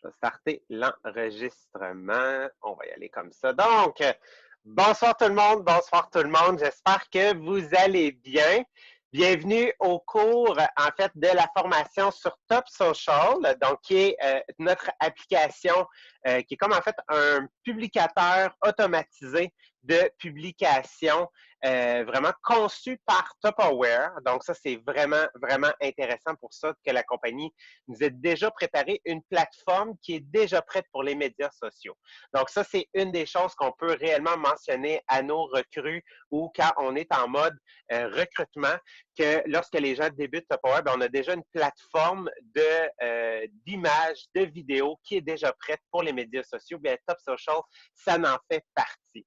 Je vais starter l'enregistrement. On va y aller comme ça. Donc, bonsoir tout le monde, bonsoir tout le monde. J'espère que vous allez bien. Bienvenue au cours, en fait, de la formation sur Top Social, donc qui est notre application qui est comme en fait un publicateur automatisé de publications vraiment conçu par TopAware. Donc ça, c'est vraiment, vraiment intéressant pour ça que la compagnie nous ait déjà préparé une plateforme qui est déjà prête pour les médias sociaux. Donc ça, c'est une des choses qu'on peut réellement mentionner à nos recrues ou quand on est en mode recrutement, que lorsque les gens débutent TopAware, on a déjà une plateforme d'images, de vidéos qui est déjà prête pour les médias sociaux. Bien, Top Social, ça en fait partie.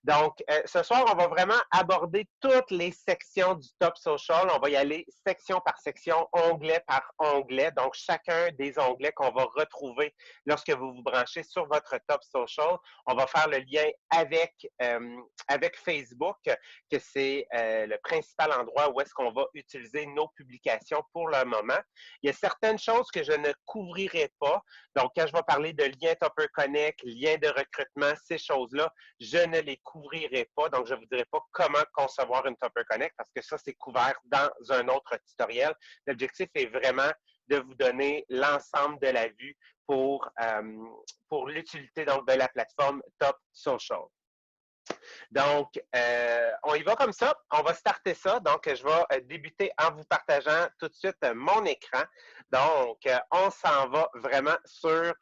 Donc, ce soir, on va vraiment aborder toutes les sections du Top Social. On va y aller section par section, onglet par onglet. Donc, chacun des onglets qu'on va retrouver lorsque vous vous branchez sur votre Top Social. On va faire le lien avec Facebook, que c'est le principal endroit où est-ce qu'on va utiliser nos publications pour le moment. Il y a certaines choses que je ne couvrirai pas. Donc, quand je vais parler de lien Topper Connect, lien de recrutement, ces choses-là, je ne les couvrirai pas. Donc, je ne vous dirai pas comment concevoir une Topper Connect parce que ça, c'est couvert dans un autre tutoriel. L'objectif est vraiment de vous donner l'ensemble de la vue pour l'utilité de la plateforme Top Social. Donc, on y va comme ça. On va starter ça. Donc, je vais débuter en vous partageant tout de suite mon écran. Donc, on s'en va vraiment sur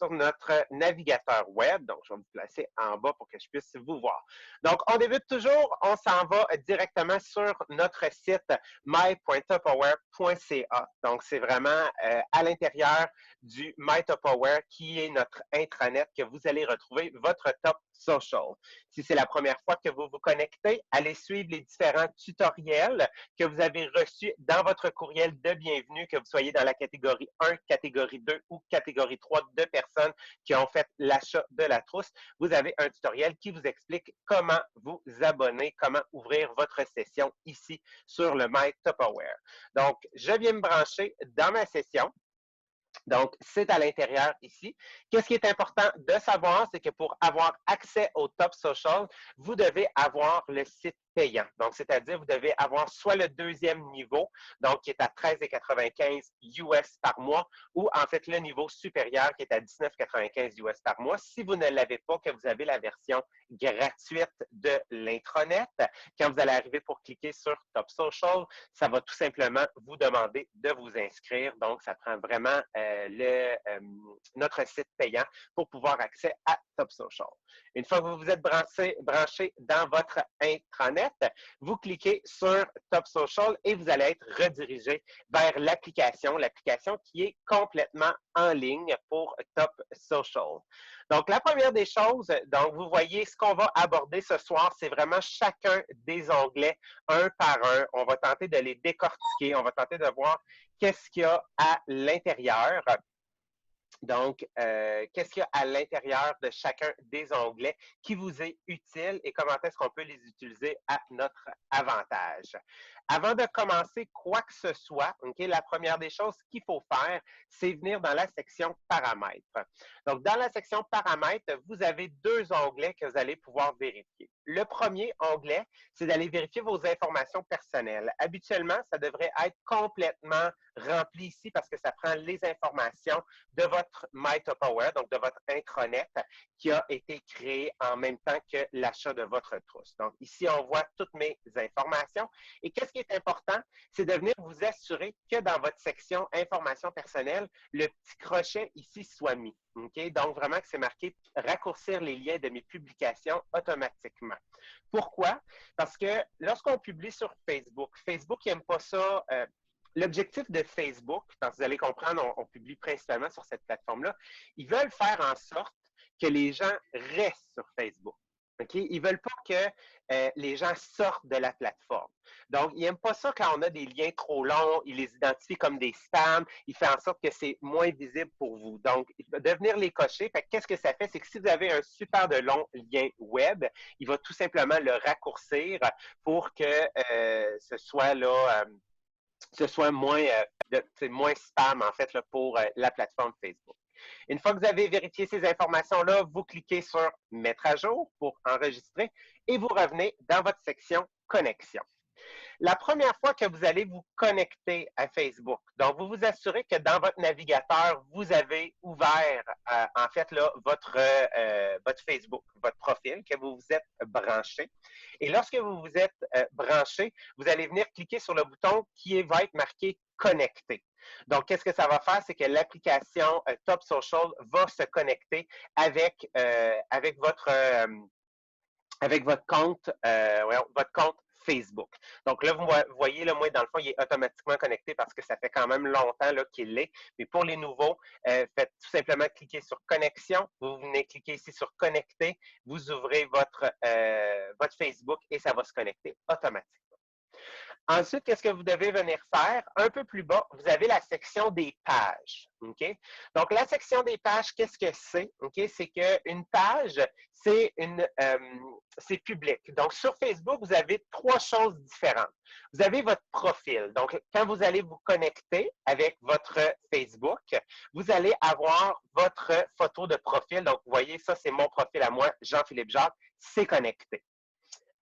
notre navigateur web. Donc, je vais me placer en bas pour que je puisse vous voir. Donc, on débute toujours. On s'en va directement sur notre site my.topaware.ca. Donc, c'est vraiment à l'intérieur du MyTopAware qui est notre intranet que vous allez retrouver votre Top Social. Si c'est la première fois que vous vous connectez, allez suivre les différents tutoriels que vous avez reçus dans votre courriel de bienvenue, que vous soyez dans la catégorie 1, catégorie 2 ou catégorie 3 de personnes qui ont fait l'achat de la trousse. Vous avez un tutoriel qui vous explique comment vous abonner, comment ouvrir votre session ici sur le MyTopAware. Donc, je viens me brancher dans ma session. Donc, c'est à l'intérieur ici. Qu'est-ce qui est important de savoir, c'est que pour avoir accès au Top Social, vous devez avoir le site payant. Donc, c'est-à-dire, vous devez avoir soit le deuxième niveau, donc qui est à 13,95 US par mois, ou en fait le niveau supérieur qui est à 19,95 US par mois. Si vous ne l'avez pas, que vous avez la version gratuite de l'intranet, quand vous allez arriver pour cliquer sur Top Social, ça va tout simplement vous demander de vous inscrire. Donc, ça prend vraiment notre site payant pour pouvoir accès à Top Social. Une fois que vous vous êtes branché dans votre intranet, vous cliquez sur Top Social et vous allez être redirigé vers l'application qui est complètement en ligne pour Top Social. Donc, la première des choses, donc vous voyez ce qu'on va aborder ce soir, c'est vraiment chacun des onglets un par un. On va tenter de les décortiquer, on va tenter de voir qu'est-ce qu'il y a à l'intérieur. Donc, qu'est-ce qu'il y a à l'intérieur de chacun des onglets qui vous est utile et comment est-ce qu'on peut les utiliser à notre avantage. Avant de commencer quoi que ce soit, okay, la première des choses qu'il faut faire, c'est venir dans la section paramètres. Donc, dans la section paramètres, vous avez deux onglets que vous allez pouvoir vérifier. Le premier onglet, c'est d'aller vérifier vos informations personnelles. Habituellement, ça devrait être complètement rempli ici parce que ça prend les informations de votre MyTopAware, donc de votre intranet, qui a été créé en même temps que l'achat de votre trousse. Donc, ici, on voit toutes mes informations. Et qu'est-ce qui est important? C'est de venir vous assurer que dans votre section informations personnelles, le petit crochet ici soit mis. Okay? Donc, vraiment que c'est marqué « Raccourcir les liens de mes publications automatiquement ». Pourquoi? Parce que lorsqu'on publie sur Facebook, Facebook n'aime pas ça. L'objectif de Facebook, quand vous allez comprendre, on publie principalement sur cette plateforme-là, ils veulent faire en sorte que les gens restent sur Facebook. Okay? Ils ne veulent pas que les gens sortent de la plateforme. Donc, ils n'aiment pas ça quand on a des liens trop longs, ils les identifient comme des spams, ils font en sorte que c'est moins visible pour vous. Donc, de venir les cocher, qu'est-ce que ça fait? C'est que si vous avez un super de long lien web, il va tout simplement le raccourcir pour que ce soit moins spam, en fait, là, pour la plateforme Facebook. Une fois que vous avez vérifié ces informations-là, vous cliquez sur « Mettre à jour » pour enregistrer et vous revenez dans votre section « Connexion ». La première fois que vous allez vous connecter à Facebook, donc vous vous assurez que dans votre navigateur, vous avez ouvert en fait là, votre Facebook, votre profil, que vous vous êtes branché. Et lorsque vous vous êtes branché, vous allez venir cliquer sur le bouton qui va être marqué « Connecter ». Donc, qu'est-ce que ça va faire? C'est que l'application Top Social va se connecter avec votre compte Facebook. Donc là, vous voyez, là, moi, dans le fond, il est automatiquement connecté parce que ça fait quand même longtemps qu'il l'est. Mais pour les nouveaux, faites tout simplement cliquer sur Connexion. Vous venez cliquer ici sur Connecter. Vous ouvrez votre Facebook et ça va se connecter automatiquement. Ensuite, qu'est-ce que vous devez venir faire? Un peu plus bas, vous avez la section des pages. Okay? Donc, la section des pages, qu'est-ce que c'est? Okay? C'est qu'une page, c'est public. Donc, sur Facebook, vous avez trois choses différentes. Vous avez votre profil. Donc, quand vous allez vous connecter avec votre Facebook, vous allez avoir votre photo de profil. Donc, vous voyez, ça, c'est mon profil à moi, Jean-Philippe Jacques, c'est connecté.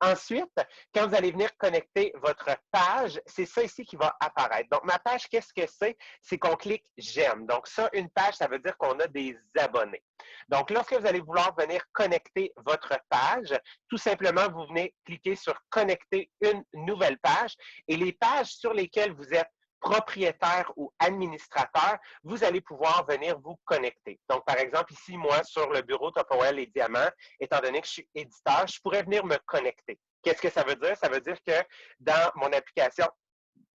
Ensuite, quand vous allez venir connecter votre page, c'est ça ici qui va apparaître. Donc, ma page, qu'est-ce que c'est? C'est qu'on clique « J'aime ». Donc, ça, une page, ça veut dire qu'on a des abonnés. Donc, lorsque vous allez vouloir venir connecter votre page, tout simplement, vous venez cliquer sur « Connecter une nouvelle page » et les pages sur lesquelles vous êtes propriétaire ou administrateur, vous allez pouvoir venir vous connecter. Donc, par exemple, ici, moi, sur le bureau Tupperware Les Diamants, étant donné que je suis éditeur, je pourrais venir me connecter. Qu'est-ce que ça veut dire? Ça veut dire que dans mon application,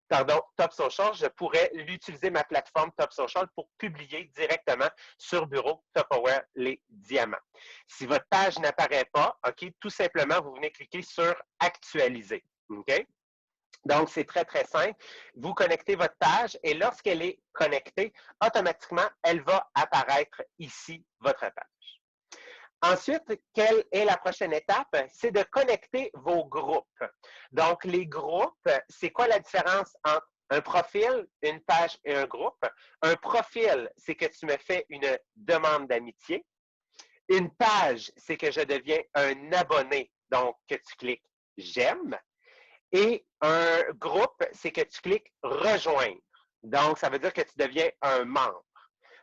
Top Social, je pourrais l'utiliser ma plateforme Top Social pour publier directement sur bureau Tupperware Les Diamants. Si votre page n'apparaît pas, OK, tout simplement, vous venez cliquer sur « Actualiser ». OK? Donc, c'est très, très simple. Vous connectez votre page et lorsqu'elle est connectée, automatiquement, elle va apparaître ici, votre page. Ensuite, quelle est la prochaine étape? C'est de connecter vos groupes. Donc, les groupes, c'est quoi la différence entre un profil, une page et un groupe? Un profil, c'est que tu me fais une demande d'amitié. Une page, c'est que je deviens un abonné, donc que tu cliques « J'aime ». Et un groupe, c'est que tu cliques « Rejoindre ». Donc, ça veut dire que tu deviens un membre.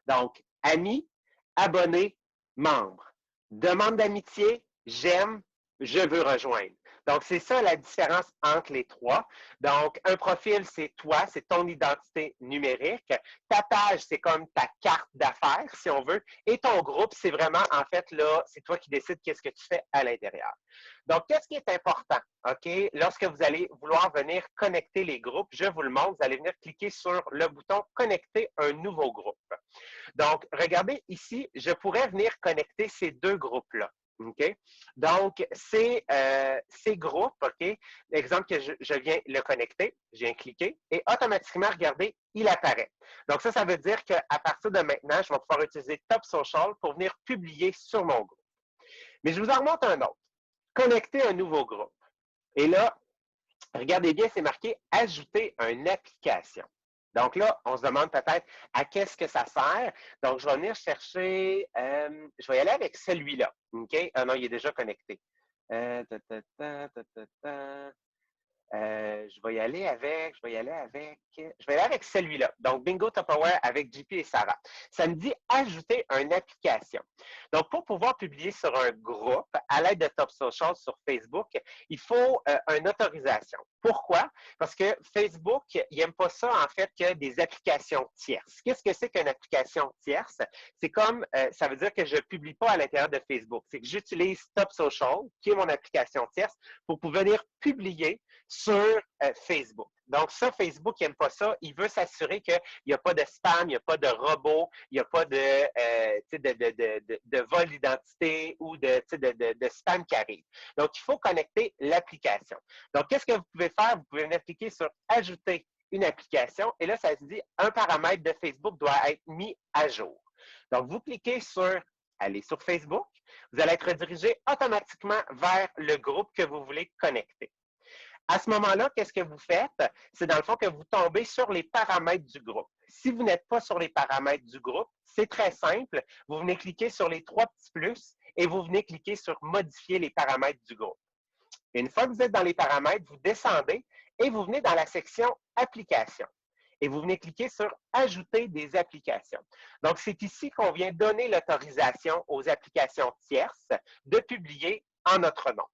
Donc, ami, abonné, membre. Demande d'amitié, j'aime, je veux rejoindre. Donc, c'est ça la différence entre les trois. Donc, un profil, c'est toi, c'est ton identité numérique. Ta page, c'est comme ta carte d'affaires, si on veut. Et ton groupe, c'est vraiment, en fait, là, c'est toi qui décides qu'est-ce que tu fais à l'intérieur. Donc, qu'est-ce qui est important? OK? Lorsque vous allez vouloir venir connecter les groupes, je vous le montre, vous allez venir cliquer sur le bouton « Connecter un nouveau groupe ». Donc, regardez ici, je pourrais venir connecter ces deux groupes-là. OK? Donc, ces groupes, OK? L'exemple que je viens le connecter, je viens cliquer et automatiquement, regardez, il apparaît. Donc, ça veut dire qu'à partir de maintenant, je vais pouvoir utiliser Top Social pour venir publier sur mon groupe. Mais je vous en remonte un autre. Connecter un nouveau groupe. Et là, regardez bien, c'est marqué « Ajouter une application ». Donc là, on se demande peut-être à qu'est-ce que ça sert. Donc, je vais venir chercher, je vais y aller avec celui-là. OK? Ah non, il est déjà connecté. Je vais y aller avec celui-là. Donc, Bingo Tupperware avec JP et Sarah. Ça me dit ajouter une application. Donc, pour pouvoir publier sur un groupe à l'aide de Top Social sur Facebook, il faut une autorisation. Pourquoi? Parce que Facebook, il n'aime pas ça, en fait, que des applications tierces. Qu'est-ce que c'est qu'une application tierce? C'est comme, ça veut dire que je ne publie pas à l'intérieur de Facebook. C'est que j'utilise Top Social, qui est mon application tierce, pour venir publier sur Facebook. Donc, ça, Facebook n'aime pas ça. Il veut s'assurer qu'il n'y a pas de spam, il n'y a pas de robot, il n'y a pas de vol d'identité ou de spam qui arrive. Donc, il faut connecter l'application. Donc, qu'est-ce que vous pouvez faire? Vous pouvez venir cliquer sur « Ajouter une application » et là, ça se dit « Un paramètre de Facebook doit être mis à jour ». Donc, vous cliquez sur « Aller sur Facebook ». Vous allez être redirigé automatiquement vers le groupe que vous voulez connecter. À ce moment-là, qu'est-ce que vous faites? C'est dans le fond que vous tombez sur les paramètres du groupe. Si vous n'êtes pas sur les paramètres du groupe, c'est très simple. Vous venez cliquer sur les 3 petits plus et vous venez cliquer sur modifier les paramètres du groupe. Une fois que vous êtes dans les paramètres, vous descendez et vous venez dans la section applications. Et vous venez cliquer sur ajouter des applications. Donc, c'est ici qu'on vient donner l'autorisation aux applications tierces de publier en notre nom.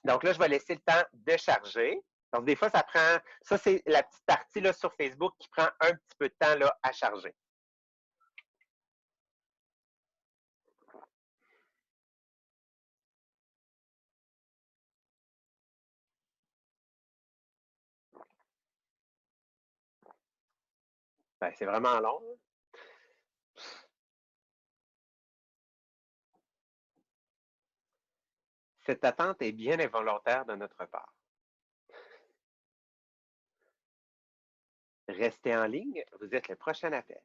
Donc là, je vais laisser le temps de charger. Donc, des fois, ça prend, ça c'est la petite partie là, sur Facebook qui prend un petit peu de temps là, à charger. Ben, c'est vraiment long. Cette attente est bien involontaire de notre part. Restez en ligne, vous êtes le prochain appel.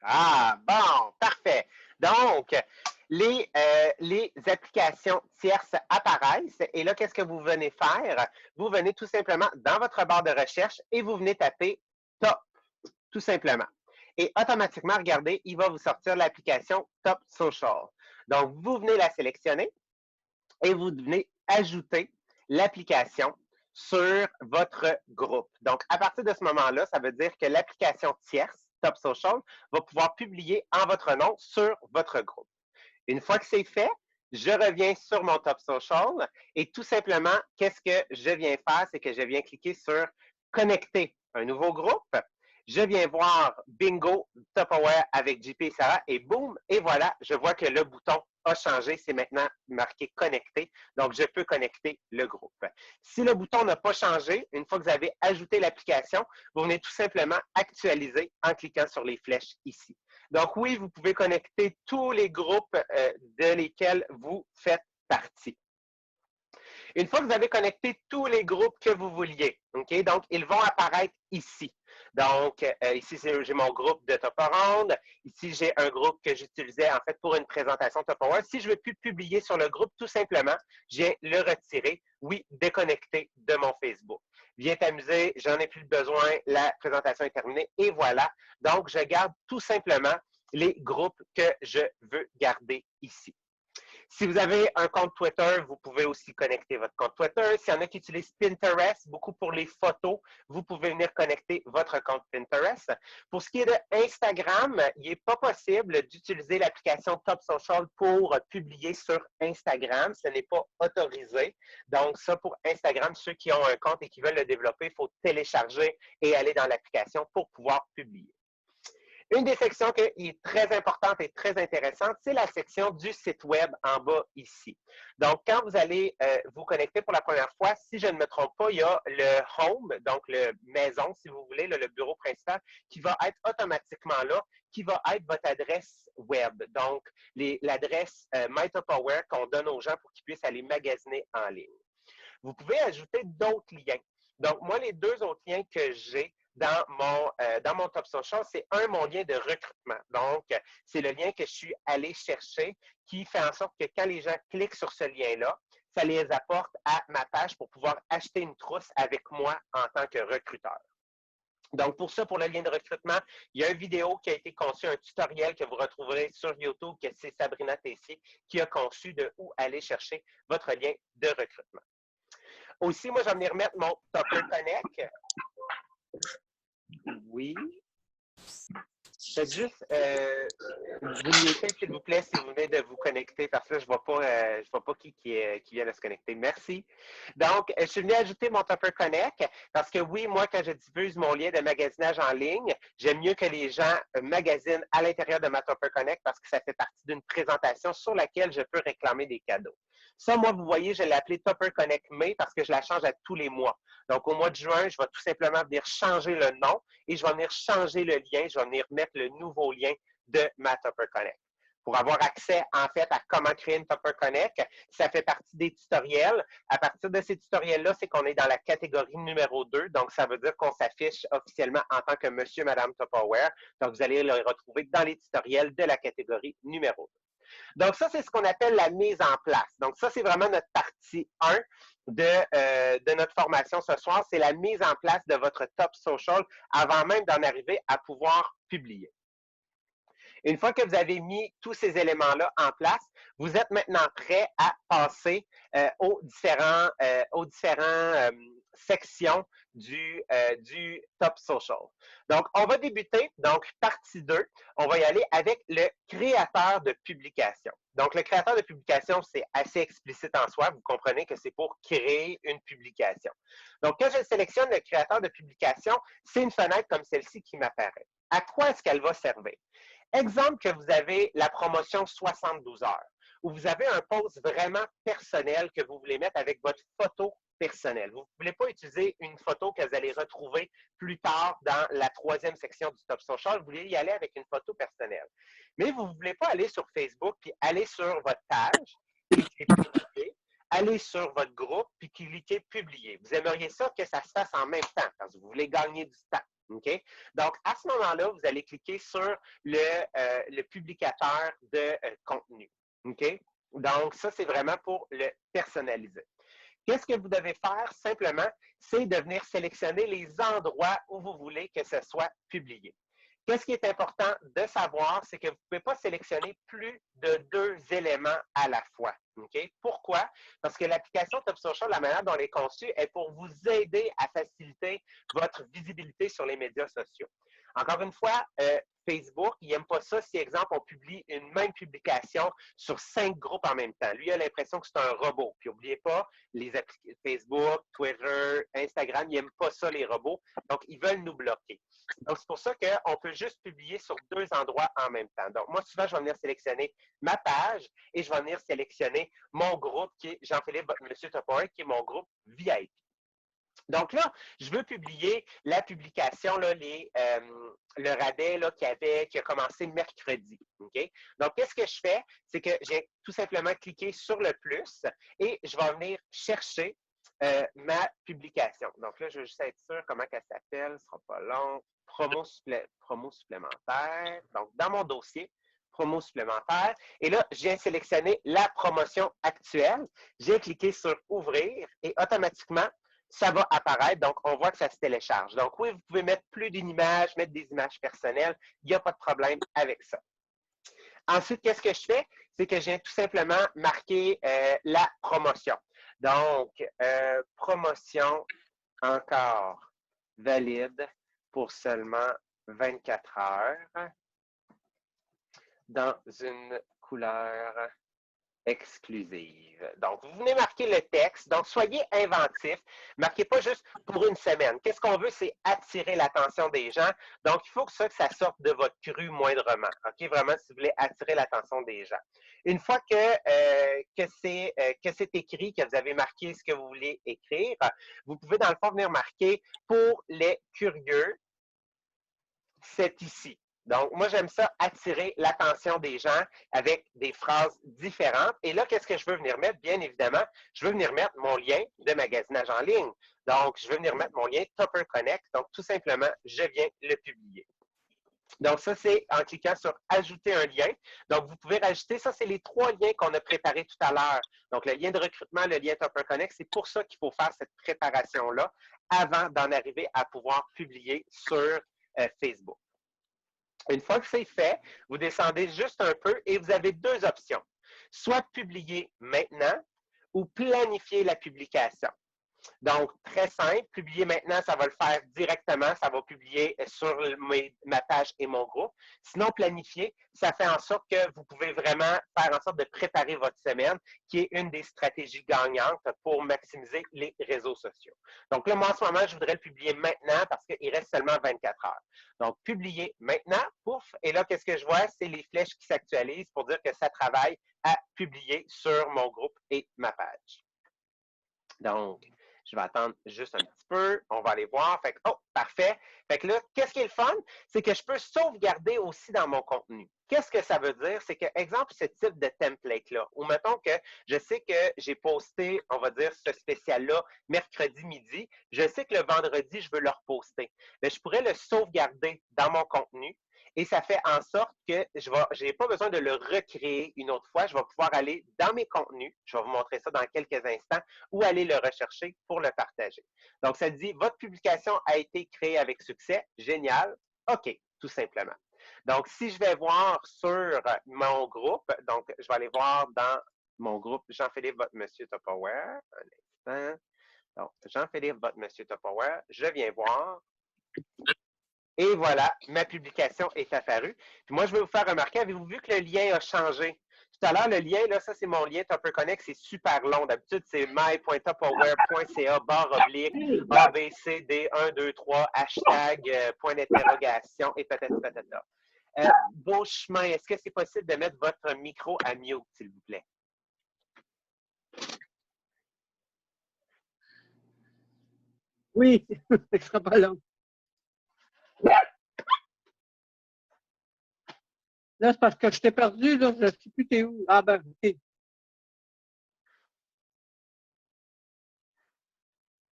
Ah, bon, parfait. Donc, les applications tierces apparaissent et là, qu'est-ce que vous venez faire? Vous venez tout simplement dans votre barre de recherche et vous venez taper Top, tout simplement. Et automatiquement, regardez, il va vous sortir l'application Top Social. Donc, vous venez la sélectionner et vous venez ajouter l'application sur votre groupe. Donc, à partir de ce moment-là, ça veut dire que l'application tierce, Top Social, va pouvoir publier en votre nom sur votre groupe. Une fois que c'est fait, je reviens sur mon Top Social et tout simplement, qu'est-ce que je viens faire? C'est que je viens cliquer sur connecter un nouveau groupe. Je viens voir Bingo Tupperware avec JP et Sarah et boum, et voilà, je vois que le bouton a changé. C'est maintenant marqué connecter. Donc, je peux connecter le groupe. Si le bouton n'a pas changé, une fois que vous avez ajouté l'application, vous venez tout simplement actualiser en cliquant sur les flèches ici. Donc, oui, vous pouvez connecter tous les groupes de lesquels vous faites partie. Une fois que vous avez connecté tous les groupes que vous vouliez, OK, donc ils vont apparaître ici. Donc, ici, j'ai mon groupe de Toparonde. Ici, j'ai un groupe que j'utilisais en fait pour une présentation Tupperware. Si je ne veux plus publier sur le groupe, tout simplement, je viens le retirer, oui, déconnecter de mon Facebook. Viens t'amuser, j'en ai plus besoin, la présentation est terminée et voilà. Donc, je garde tout simplement les groupes que je veux garder ici. Si vous avez un compte Twitter, vous pouvez aussi connecter votre compte Twitter. S'il y en a qui utilisent Pinterest, beaucoup pour les photos, vous pouvez venir connecter votre compte Pinterest. Pour ce qui est de Instagram, il n'est pas possible d'utiliser l'application Top Social pour publier sur Instagram. Ce n'est pas autorisé. Donc, ça, pour Instagram, ceux qui ont un compte et qui veulent le développer, il faut télécharger et aller dans l'application pour pouvoir publier. Une des sections qui est très importante et très intéressante, c'est la section du site web en bas ici. Donc, quand vous allez vous connecter pour la première fois, si je ne me trompe pas, il y a le home, donc le maison, si vous voulez, le bureau principal, qui va être automatiquement là, qui va être votre adresse web. Donc, l'adresse MyTupperware qu'on donne aux gens pour qu'ils puissent aller magasiner en ligne. Vous pouvez ajouter d'autres liens. Donc, moi, les deux autres liens que j'ai dans mon Top Social, c'est mon lien de recrutement. Donc, c'est le lien que je suis allé chercher qui fait en sorte que quand les gens cliquent sur ce lien-là, ça les apporte à ma page pour pouvoir acheter une trousse avec moi en tant que recruteur. Donc, pour ça, pour le lien de recrutement, il y a une vidéo qui a été conçue, un tutoriel que vous retrouverez sur YouTube, que c'est Sabrina Tessier qui a conçu de où aller chercher votre lien de recrutement. Aussi, moi, je vais venir remettre mon Tupper Connect. Oui. Faites juste vous mutez, s'il vous plaît, si vous venez de vous connecter, parce que là, je ne vois pas qui vient de se connecter. Merci. Donc, je suis venu ajouter mon Tupper Connect parce que oui, moi, quand je diffuse mon lien de magasinage en ligne, j'aime mieux que les gens magasinent à l'intérieur de ma Tupper Connect parce que ça fait partie d'une présentation sur laquelle je peux réclamer des cadeaux. Ça, moi, vous voyez, je l'ai appelé Tupper Connect May parce que je la change à tous les mois. Donc, au mois de juin, je vais tout simplement venir changer le nom et je vais venir changer le lien. Je vais venir mettre le nouveau lien de ma Tupper Connect. Pour avoir accès, en fait, à comment créer une Tupper Connect, ça fait partie des tutoriels. À partir de ces tutoriels-là, c'est qu'on est dans la catégorie numéro 2. Donc, ça veut dire qu'on s'affiche officiellement en tant que Monsieur, Madame Tupperware. Donc, vous allez le retrouver dans les tutoriels de la catégorie numéro 2. Donc, ça, c'est ce qu'on appelle la mise en place. Donc, ça, c'est vraiment notre partie 1 de notre formation ce soir. C'est la mise en place de votre top social avant même d'en arriver à pouvoir publier. Une fois que vous avez mis tous ces éléments-là en place, vous êtes maintenant prêt à passer aux différentes sections du Top Social. Donc, on va débuter, donc partie 2, on va y aller avec le créateur de publication. Donc, le créateur de publication, c'est assez explicite en soi. Vous comprenez que c'est pour créer une publication. Donc, quand je sélectionne le créateur de publication, c'est une fenêtre comme celle-ci qui m'apparaît. À quoi est-ce qu'elle va servir? Exemple que vous avez la promotion 72 heures, où vous avez un post vraiment personnel que vous voulez mettre avec votre photo personnelle. Vous ne voulez pas utiliser une photo que vous allez retrouver plus tard dans la 3e section du Top Social. Vous voulez y aller avec une photo personnelle. Mais vous ne voulez pas aller sur Facebook puis aller sur votre page, cliquer publier, aller sur votre groupe puis cliquer publier. Vous aimeriez ça que ça se fasse en même temps parce que vous voulez gagner du temps. Okay? Donc, à ce moment-là, vous allez cliquer sur le publicateur de contenu. Okay? Donc, ça, c'est vraiment pour le personnaliser. Qu'est-ce que vous devez faire simplement? C'est de venir sélectionner les endroits où vous voulez que ce soit publié. Qu'est-ce qui est important de savoir, c'est que vous ne pouvez pas sélectionner plus de 2 éléments à la fois. Okay? Pourquoi? Parce que l'application Top Social, la manière dont elle est conçue, est pour vous aider à faciliter votre visibilité sur les médias sociaux. Encore une fois, Facebook, il n'aime pas ça si, exemple, on publie une même publication sur 5 groupes en même temps. Lui, il a l'impression que c'est un robot. Puis, n'oubliez pas, les Facebook, Twitter, Instagram, ils n'aiment pas ça, les robots. Donc, ils veulent nous bloquer. Donc, c'est pour ça qu'on peut juste publier sur 2 endroits en même temps. Donc, moi, souvent, je vais venir sélectionner ma page et je vais venir sélectionner mon groupe qui est Jean-Philippe Monsieur Topoin, qui est mon groupe VIP. Donc là, je veux publier la publication, là, le rabais là, qui a commencé mercredi. Okay? Donc, qu'est-ce que je fais? C'est que j'ai tout simplement cliqué sur le plus et je vais venir chercher ma publication. Donc là, je veux juste être sûr comment elle s'appelle, ce ne sera pas long. Promo supplémentaire. Donc, dans mon dossier, promo supplémentaire. Et là, je viens sélectionner la promotion actuelle. J'ai cliqué sur ouvrir et automatiquement, ça va apparaître. Donc, on voit que ça se télécharge. Donc, oui, vous pouvez mettre plus d'une image, mettre des images personnelles. Il n'y a pas de problème avec ça. Ensuite, qu'est-ce que je fais? C'est que je viens tout simplement marquer la promotion. Donc, promotion encore valide pour seulement 24 heures dans une couleur exclusive. Donc, vous venez marquer le texte. Donc, soyez inventif. Marquez pas juste pour une semaine. Qu'est-ce qu'on veut, c'est attirer l'attention des gens. Donc, il faut que ça sorte de votre cru moindrement. OK? Vraiment, si vous voulez attirer l'attention des gens. Une fois que c'est écrit, que vous avez marqué ce que vous voulez écrire, vous pouvez, dans le fond, venir marquer pour les curieux, c'est ici. Donc, moi, j'aime ça attirer l'attention des gens avec des phrases différentes. Et là, qu'est-ce que je veux venir mettre? Bien évidemment, je veux venir mettre mon lien de magasinage en ligne. Donc, je veux venir mettre mon lien Topper Connect. Donc, tout simplement, je viens le publier. Donc, ça, c'est en cliquant sur « Ajouter un lien ». Donc, vous pouvez rajouter, ça, c'est les 3 liens qu'on a préparés tout à l'heure. Donc, le lien de recrutement, le lien Topper Connect, c'est pour ça qu'il faut faire cette préparation-là avant d'en arriver à pouvoir publier sur Facebook. Une fois que c'est fait, vous descendez juste un peu et vous avez 2 options. Soit publier maintenant ou planifier la publication. Donc, très simple, publier maintenant, ça va le faire directement, ça va publier sur ma page et mon groupe. Sinon, planifier, ça fait en sorte que vous pouvez vraiment faire en sorte de préparer votre semaine, qui est une des stratégies gagnantes pour maximiser les réseaux sociaux. Donc là, moi, en ce moment, je voudrais le publier maintenant parce qu'il reste seulement 24 heures. Donc, publier maintenant, pouf, et là, qu'est-ce que je vois? C'est les flèches qui s'actualisent pour dire que ça travaille à publier sur mon groupe et ma page. Donc, je vais attendre juste un petit peu. On va aller voir. Fait que, oh, parfait. Fait que là, qu'est-ce qui est le fun? C'est que je peux sauvegarder aussi dans mon contenu. Qu'est-ce que ça veut dire? C'est que, exemple, ce type de template-là, ou mettons que je sais que j'ai posté, on va dire, ce spécial-là mercredi midi. Je sais que le vendredi, je veux le reposter. Mais je pourrais le sauvegarder dans mon contenu. et ça fait en sorte que je n'ai pas besoin de le recréer une autre fois. Je vais pouvoir aller dans mes contenus, je vais vous montrer ça dans quelques instants, ou aller le rechercher pour le partager. Donc, ça dit, votre publication a été créée avec succès. Génial. OK, tout simplement. Donc, si je vais voir sur mon groupe, donc je vais aller voir dans mon groupe Jean-Philippe, votre Monsieur Tupperware. Un instant. Donc, Jean-Philippe, votre Monsieur Tupperware. Je viens voir. Et voilà, ma publication est apparue. Puis moi, je vais vous faire remarquer, avez-vous vu que le lien a changé? Tout à l'heure, le lien, là, ça, c'est mon lien TupperConnect, c'est super long. D'habitude, c'est my.tupperware.ca /ABCD123 hashtag point d'interrogation et peut-être là. Beau chemin, est-ce que c'est possible de mettre votre micro à mute, s'il vous plaît? Oui, ce ne sera pas long. Là, c'est parce que je t'ai perdu, là, je ne sais plus t'es où. Ah ben, OK.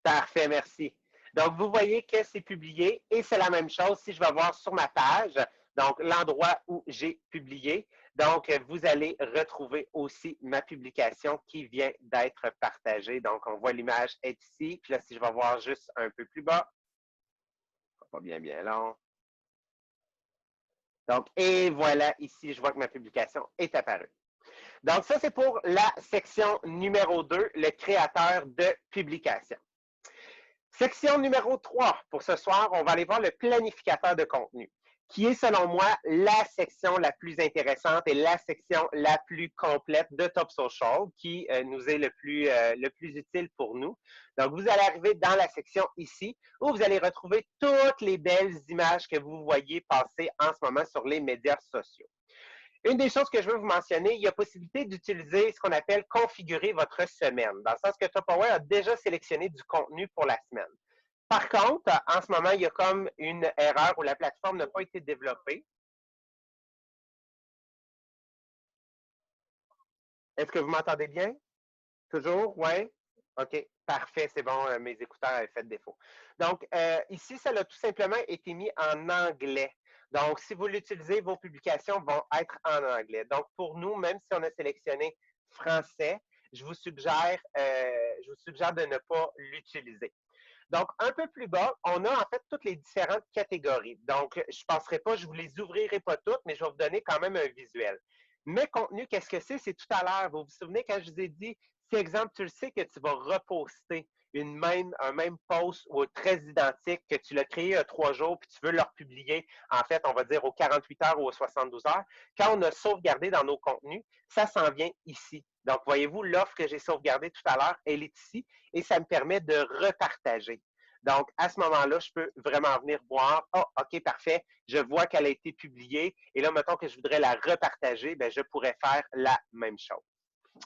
Parfait, merci. Donc, vous voyez que c'est publié et c'est la même chose si je vais voir sur ma page, donc l'endroit où j'ai publié. Donc, vous allez retrouver aussi ma publication qui vient d'être partagée. Donc, on voit l'image est ici. Puis là, si je vais voir juste un peu plus bas, pas bien, bien long. Donc, et voilà, ici, je vois que ma publication est apparue. Donc, ça, c'est pour la section numéro 2, le créateur de publication. Section numéro 3, pour ce soir, on va aller voir le planificateur de contenu, qui est, selon moi, la section la plus intéressante et la section la plus complète de Top Social, qui nous est le plus utile pour nous. Donc, vous allez arriver dans la section ici, où vous allez retrouver toutes les belles images que vous voyez passer en ce moment sur les médias sociaux. Une des choses que je veux vous mentionner, il y a possibilité d'utiliser ce qu'on appelle configurer votre semaine, dans le sens que Tupperware a déjà sélectionné du contenu pour la semaine. Par contre, en ce moment, il y a comme une erreur où la plateforme n'a pas été développée. Est-ce que vous m'entendez bien? Toujours? Oui? OK, parfait, c'est bon, mes écouteurs avaient fait défaut. Donc, ici, ça a tout simplement été mis en anglais. Donc, si vous l'utilisez, vos publications vont être en anglais. Donc, pour nous, même si on a sélectionné français, je vous suggère de ne pas l'utiliser. Donc, un peu plus bas, on a en fait toutes les différentes catégories. Donc, je ne passerai pas, je ne vous les ouvrirai pas toutes, mais je vais vous donner quand même un visuel. Mes contenus, qu'est-ce que c'est? C'est tout à l'heure. Vous vous souvenez quand je vous ai dit, si exemple, tu le sais que tu vas reposter un même post ou très identique que tu l'as créé il y a 3 jours puis tu veux le republier, en fait, on va dire aux 48 heures ou aux 72 heures. Quand on a sauvegardé dans nos contenus, ça s'en vient ici. Donc, voyez-vous, l'offre que j'ai sauvegardée tout à l'heure, elle est ici et ça me permet de repartager. Donc, à ce moment-là, je peux vraiment venir voir, oh, OK, parfait, je vois qu'elle a été publiée et là, mettons que je voudrais la repartager, bien, je pourrais faire la même chose.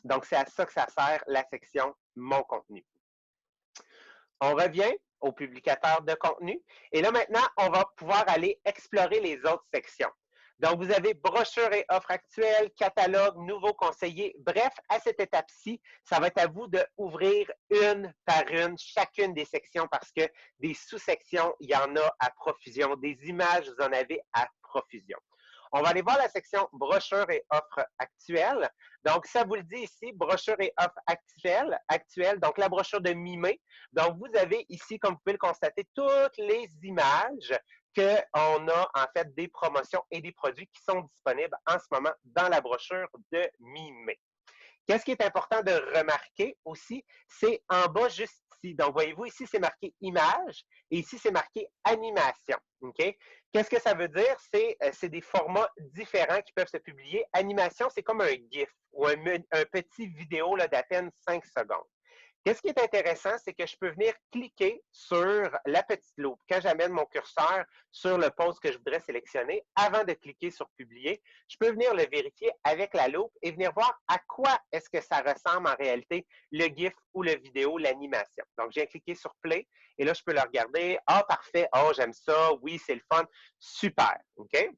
Donc, c'est à ça que ça sert la section Mon contenu. On revient au publicateur de contenu et là, maintenant, on va pouvoir aller explorer les autres sections. Donc, vous avez brochure et offres actuelles, catalogue, nouveaux conseillers. Bref, à cette étape-ci, ça va être à vous d'ouvrir une par une chacune des sections parce que des sous-sections, il y en a à profusion. Des images, vous en avez à profusion. On va aller voir la section brochure et offres actuelles. Donc, ça vous le dit ici, brochure et offres actuelles. Donc, la brochure de mi-mai. Donc, vous avez ici, comme vous pouvez le constater, toutes les images qu'on a en fait des promotions et des produits qui sont disponibles en ce moment dans la brochure de mi-mai. Qu'est-ce qui est important de remarquer aussi, c'est en bas juste ici. Donc, voyez-vous, ici, c'est marqué image et ici, c'est marqué animation. OK? Qu'est-ce que ça veut dire? C'est des formats différents qui peuvent se publier. Animation, c'est comme un GIF ou un petit vidéo d'à peine 5 secondes. Qu'est-ce qui est intéressant, c'est que je peux venir cliquer sur la petite loupe. Quand j'amène mon curseur sur le post que je voudrais sélectionner, avant de cliquer sur publier, je peux venir le vérifier avec la loupe et venir voir à quoi est-ce que ça ressemble en réalité le GIF ou la vidéo, l'animation. Donc, je viens cliquer sur play et là, je peux le regarder. Ah, parfait. Oh, j'aime ça. Oui, c'est le fun. Super. OK?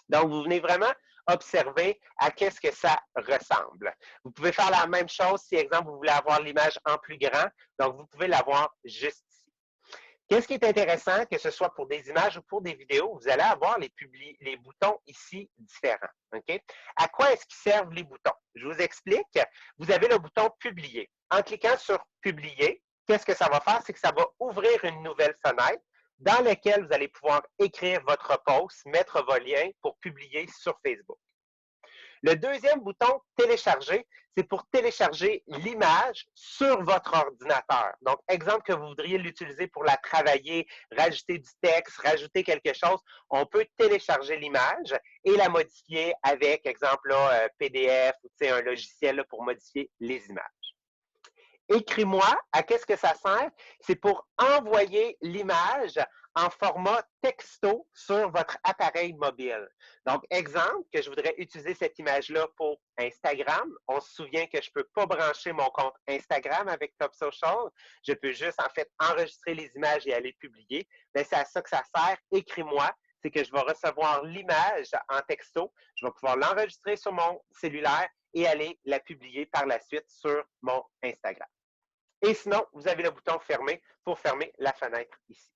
Donc, vous venez vraiment observer à qu'est-ce que ça ressemble. Vous pouvez faire la même chose si, exemple, vous voulez avoir l'image en plus grand. Donc, vous pouvez l'avoir juste ici. Qu'est-ce qui est intéressant, que ce soit pour des images ou pour des vidéos, vous allez avoir les boutons ici différents. OK? À quoi est-ce qu'ils servent les boutons? Je vous explique. Vous avez le bouton Publier. En cliquant sur Publier, qu'est-ce que ça va faire? C'est que ça va ouvrir une nouvelle fenêtre dans laquelle vous allez pouvoir écrire votre post, mettre vos liens pour publier sur Facebook. Le deuxième bouton Télécharger, c'est pour télécharger l'image sur votre ordinateur. Donc, exemple que vous voudriez l'utiliser pour la travailler, rajouter du texte, rajouter quelque chose, on peut télécharger l'image et la modifier avec, exemple, là, PDF ou un logiciel là, pour modifier les images. Écris-moi, à qu'est-ce que ça sert? C'est pour envoyer l'image en format texto sur votre appareil mobile. Donc, exemple, que je voudrais utiliser cette image-là pour Instagram. On se souvient que je ne peux pas brancher mon compte Instagram avec Top Social. Je peux juste, en fait, enregistrer les images et aller publier. Mais c'est à ça que ça sert. Écris-moi. C'est que je vais recevoir l'image en texto. Je vais pouvoir l'enregistrer sur mon cellulaire et aller la publier par la suite sur mon Instagram. Et sinon, vous avez le bouton fermer pour fermer la fenêtre ici.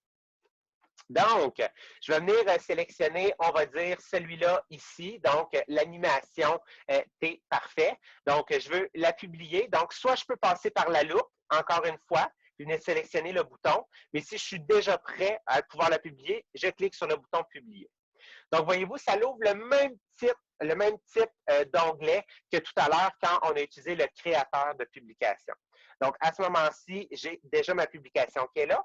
Donc, je vais venir sélectionner, on va dire, celui-là ici. Donc, l'animation est parfait. Donc, je veux la publier. Donc, soit je peux passer par la loupe, encore une fois, puis venir sélectionner le bouton. Mais si je suis déjà prêt à pouvoir la publier, je clique sur le bouton Publier. Donc, voyez-vous, ça l'ouvre le même type d'onglet que tout à l'heure quand on a utilisé le créateur de publication. Donc, à ce moment-ci, j'ai déjà ma publication qui est là.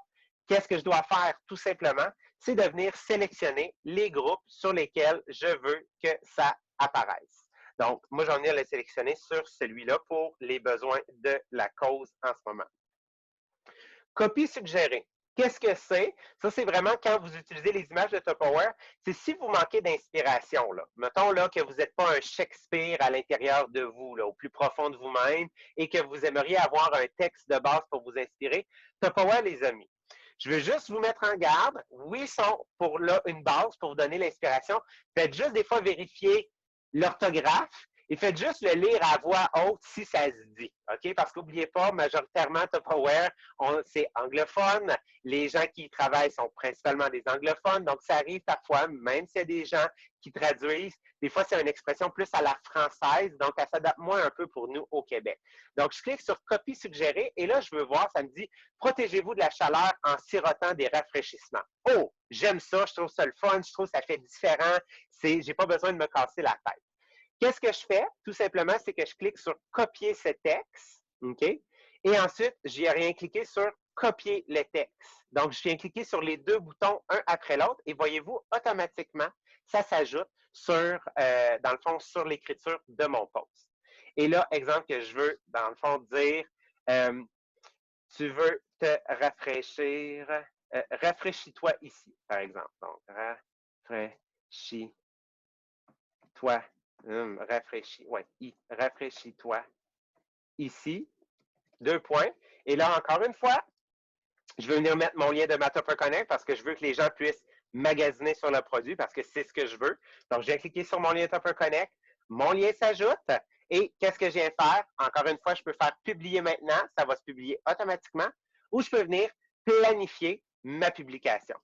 Qu'est-ce que je dois faire? Tout simplement, c'est de venir sélectionner les groupes sur lesquels je veux que ça apparaisse. Donc, moi, je vais venir le sélectionner sur celui-là pour les besoins de la cause en ce moment. Copie suggérée. Qu'est-ce que c'est? Ça, c'est vraiment quand vous utilisez les images de Tupperware, c'est si vous manquez d'inspiration. Mettons là, que vous n'êtes pas un Shakespeare à l'intérieur de vous, là, au plus profond de vous-même, et que vous aimeriez avoir un texte de base pour vous inspirer. Tupperware les a mis. Je veux juste vous mettre en garde. Oui, ils sont pour là une base pour vous donner l'inspiration. Faites juste des fois vérifier l'orthographe et faites juste le lire à voix haute si ça se dit. OK? Parce qu'oubliez pas, majoritairement, Tupperware, c'est anglophone. Les gens qui y travaillent sont principalement des anglophones. Donc, ça arrive parfois, même s'il y a des gens qui traduisent, des fois, c'est une expression plus à la française. Donc, elle s'adapte moins un peu pour nous au Québec. Donc, je clique sur Copie suggérée et là, je veux voir, ça me dit protégez-vous de la chaleur en sirotant des rafraîchissements. Oh, j'aime ça, je trouve ça le fun, je trouve que ça fait différent. Je n'ai pas besoin de me casser la tête. Qu'est-ce que je fais? Tout simplement, c'est que je clique sur copier ce texte, OK? Et ensuite, je n'ai rien cliqué sur copier le texte. Donc, je viens cliquer sur les deux boutons, un après l'autre, et voyez-vous, automatiquement, ça s'ajoute sur, dans le fond, sur l'écriture de mon post. Et là, exemple que je veux, dans le fond, dire, tu veux te rafraîchir, rafraîchis-toi ici, par exemple. Donc, rafraîchis-toi. Rafraîchis-toi ici. 2 points. Et là, encore une fois, je veux venir mettre mon lien de ma Tupper Connect parce que je veux que les gens puissent magasiner sur le produit parce que c'est ce que je veux. Donc, je viens cliquer sur mon lien Tupper Connect. Mon lien s'ajoute. Et qu'est-ce que je viens faire? Encore une fois, je peux faire publier maintenant. Ça va se publier automatiquement. Ou je peux venir planifier ma publication.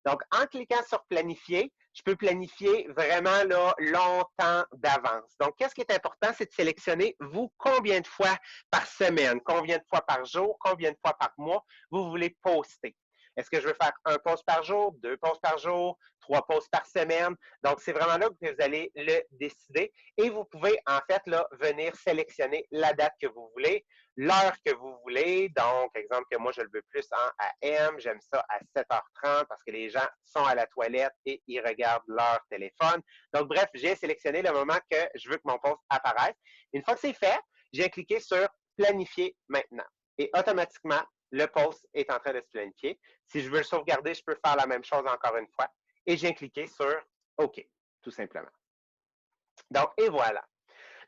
Donc, en cliquant sur planifier, je peux planifier vraiment là, longtemps d'avance. Donc, qu'est-ce qui est important, c'est de sélectionner, vous, combien de fois par semaine, combien de fois par jour, combien de fois par mois vous voulez poster. Est-ce que je veux faire un post par jour, 2 posts par jour, 3 posts par semaine? Donc, c'est vraiment là que vous allez le décider. Et vous pouvez, en fait, là, venir sélectionner la date que vous voulez, l'heure que vous voulez. Donc, exemple que moi, je le veux plus en AM. J'aime ça à 7h30 parce que les gens sont à la toilette et ils regardent leur téléphone. Donc, bref, j'ai sélectionné le moment que je veux que mon post apparaisse. Une fois que c'est fait, j'ai cliqué sur planifier maintenant. Et automatiquement, le post est en train de se planifier. Si je veux le sauvegarder, je peux faire la même chose encore une fois. Et j'ai cliqué sur OK, tout simplement. Donc, et voilà.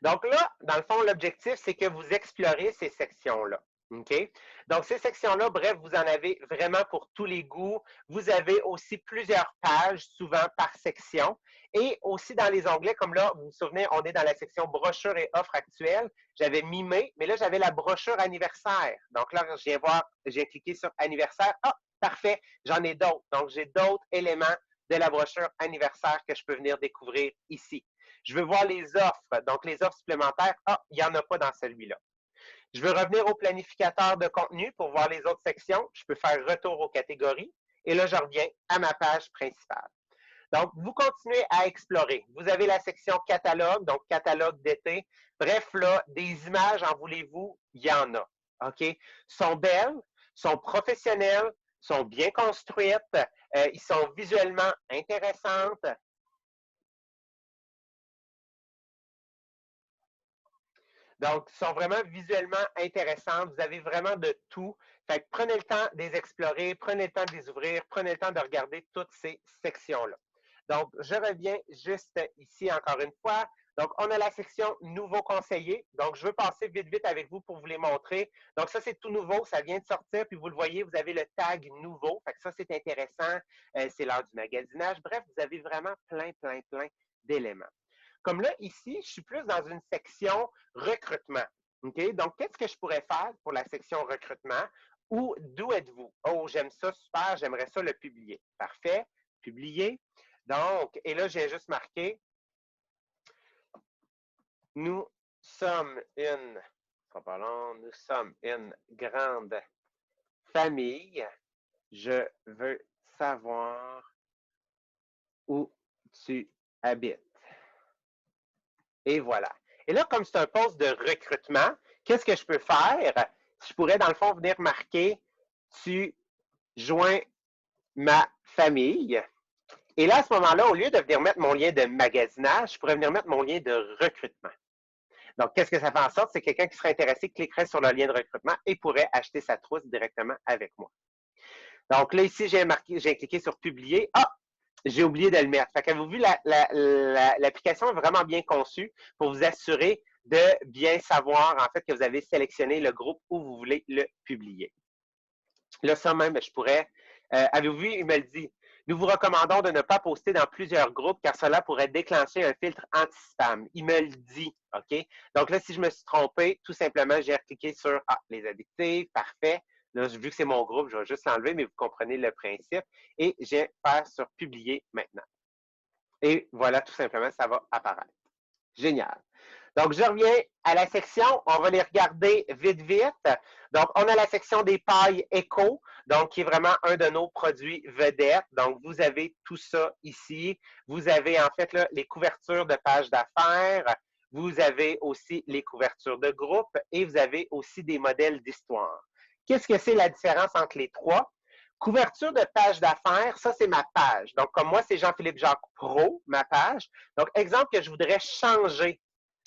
Donc là, dans le fond, l'objectif, c'est que vous explorez ces sections-là. OK? Donc, ces sections-là, bref, vous en avez vraiment pour tous les goûts. Vous avez aussi plusieurs pages, souvent par section. Et aussi dans les onglets, comme là, vous vous souvenez, on est dans la section brochure et offres actuelles. J'avais mimé, mais là, j'avais la brochure anniversaire. Donc là, je viens voir, j'ai cliqué sur anniversaire. Ah, Parfait, j'en ai d'autres. Donc, j'ai d'autres éléments de la brochure anniversaire que je peux venir découvrir ici. Je veux voir les offres. Donc, les offres supplémentaires, ah, il n'y en a pas dans celui-là. Je veux revenir au planificateur de contenu pour voir les autres sections. Je peux faire retour aux catégories. Et là, je reviens à ma page principale. Donc, vous continuez à explorer. Vous avez la section catalogue, donc catalogue d'été. Bref, là, des images, en voulez-vous, il y en a. OK? Sont belles, sont professionnelles, sont bien construites, ils sont visuellement intéressantes. Donc, ils sont vraiment visuellement intéressantes. Vous avez vraiment de tout. Fait que prenez le temps de les explorer, prenez le temps de les ouvrir, prenez le temps de regarder toutes ces sections-là. Donc, je reviens juste ici encore une fois. Donc, on a la section Nouveaux conseillers. Donc, je veux passer vite, vite avec vous pour vous les montrer. Donc, ça, c'est tout nouveau. Ça vient de sortir. Puis, vous le voyez, vous avez le tag Nouveau. Fait que ça, c'est intéressant. C'est l'heure du magasinage. Bref, vous avez vraiment plein, plein, plein d'éléments. Comme là, ici, je suis plus dans une section recrutement. OK? Donc, qu'est-ce que je pourrais faire pour la section recrutement? Ou d'où êtes-vous? Oh, j'aime ça, super, j'aimerais ça le publier. Parfait, publier. Donc, et là, j'ai juste marqué, nous sommes une, pas long, nous sommes une grande famille. Je veux savoir où tu habites. Et voilà. Et là, comme c'est un poste de recrutement, qu'est-ce que je peux faire? Je pourrais, dans le fond, venir marquer « Tu joins ma famille ». Et là, à ce moment-là, au lieu de venir mettre mon lien de magasinage, je pourrais venir mettre mon lien de recrutement. Donc, qu'est-ce que ça fait en sorte? C'est quelqu'un qui serait intéressé cliquerait sur le lien de recrutement et pourrait acheter sa trousse directement avec moi. Donc là, ici, j'ai cliqué sur « Publier ». Ah! J'ai oublié de le mettre. Fait qu'avez-vous vu, l'application est vraiment bien conçue pour vous assurer de bien savoir, en fait, que vous avez sélectionné le groupe où vous voulez le publier. Là, ça même, je pourrais... avez-vous vu, il me le dit. Nous vous recommandons de ne pas poster dans plusieurs groupes car cela pourrait déclencher un filtre anti-spam. Il me le dit, OK? Donc là, si je me suis trompé, tout simplement, j'ai cliqué sur les adjectifs, parfait. Là, vu que c'est mon groupe, je vais juste l'enlever, mais vous comprenez le principe. Et je vais faire sur publier maintenant. Et voilà, tout simplement, ça va apparaître. Génial. Donc, je reviens à la section. On va les regarder vite, vite. Donc, on a la section des pailles éco, donc qui est vraiment un de nos produits vedettes. Donc, vous avez tout ça ici. Vous avez en fait là, les couvertures de pages d'affaires. Vous avez aussi les couvertures de groupe et vous avez aussi des modèles d'histoire. Qu'est-ce que c'est la différence entre les trois? Couverture de page d'affaires, ça, c'est ma page. Donc, comme moi, c'est Jean-Philippe Jacques Pro, ma page. Donc, exemple que je voudrais changer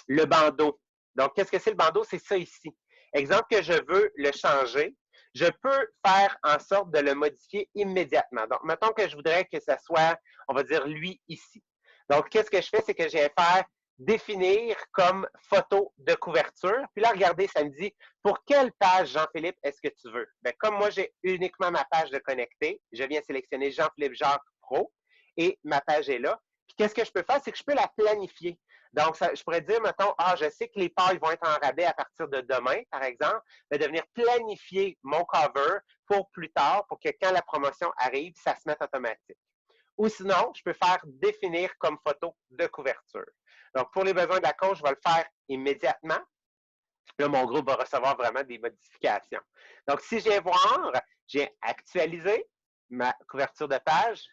le bandeau. Donc, qu'est-ce que c'est le bandeau? C'est ça ici. Exemple que je veux le changer, je peux faire en sorte de le modifier immédiatement. Donc, mettons que je voudrais que ça soit, on va dire, lui ici. Donc, qu'est-ce que je fais? C'est que je vais faire définir comme photo de couverture. Puis là, regardez, ça me dit, pour quelle page, Jean-Philippe, est-ce que tu veux? Bien, comme moi, j'ai uniquement ma page de connecté, je viens sélectionner Jean-Philippe Jacques Pro et ma page est là. Puis qu'est-ce que je peux faire? C'est que je peux la planifier. Donc, ça, je pourrais dire, mettons, je sais que les pailles vont être en rabais à partir de demain, par exemple, de venir planifier mon cover pour plus tard, pour que quand la promotion arrive, ça se mette automatique. Ou sinon, je peux faire définir comme photo de couverture. Donc, pour les besoins de la cause, je vais le faire immédiatement. Là, mon groupe va recevoir vraiment des modifications. Donc, si je viens voir, j'ai actualisé ma couverture de page.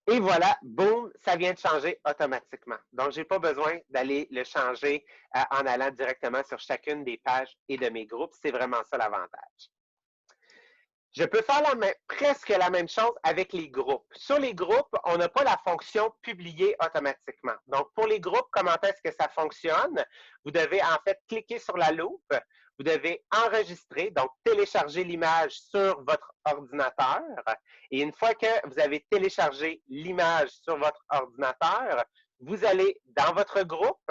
Et voilà, boum, ça vient de changer automatiquement. Donc, je n'ai pas besoin d'aller le changer en allant directement sur chacune des pages et de mes groupes. C'est vraiment ça l'avantage. Je peux faire presque la même chose avec les groupes. Sur les groupes, on n'a pas la fonction publier automatiquement. Donc, pour les groupes, comment est-ce que ça fonctionne? Vous devez en fait cliquer sur la loupe, vous devez enregistrer, donc télécharger l'image sur votre ordinateur. Et une fois que vous avez téléchargé l'image sur votre ordinateur, vous allez dans votre groupe.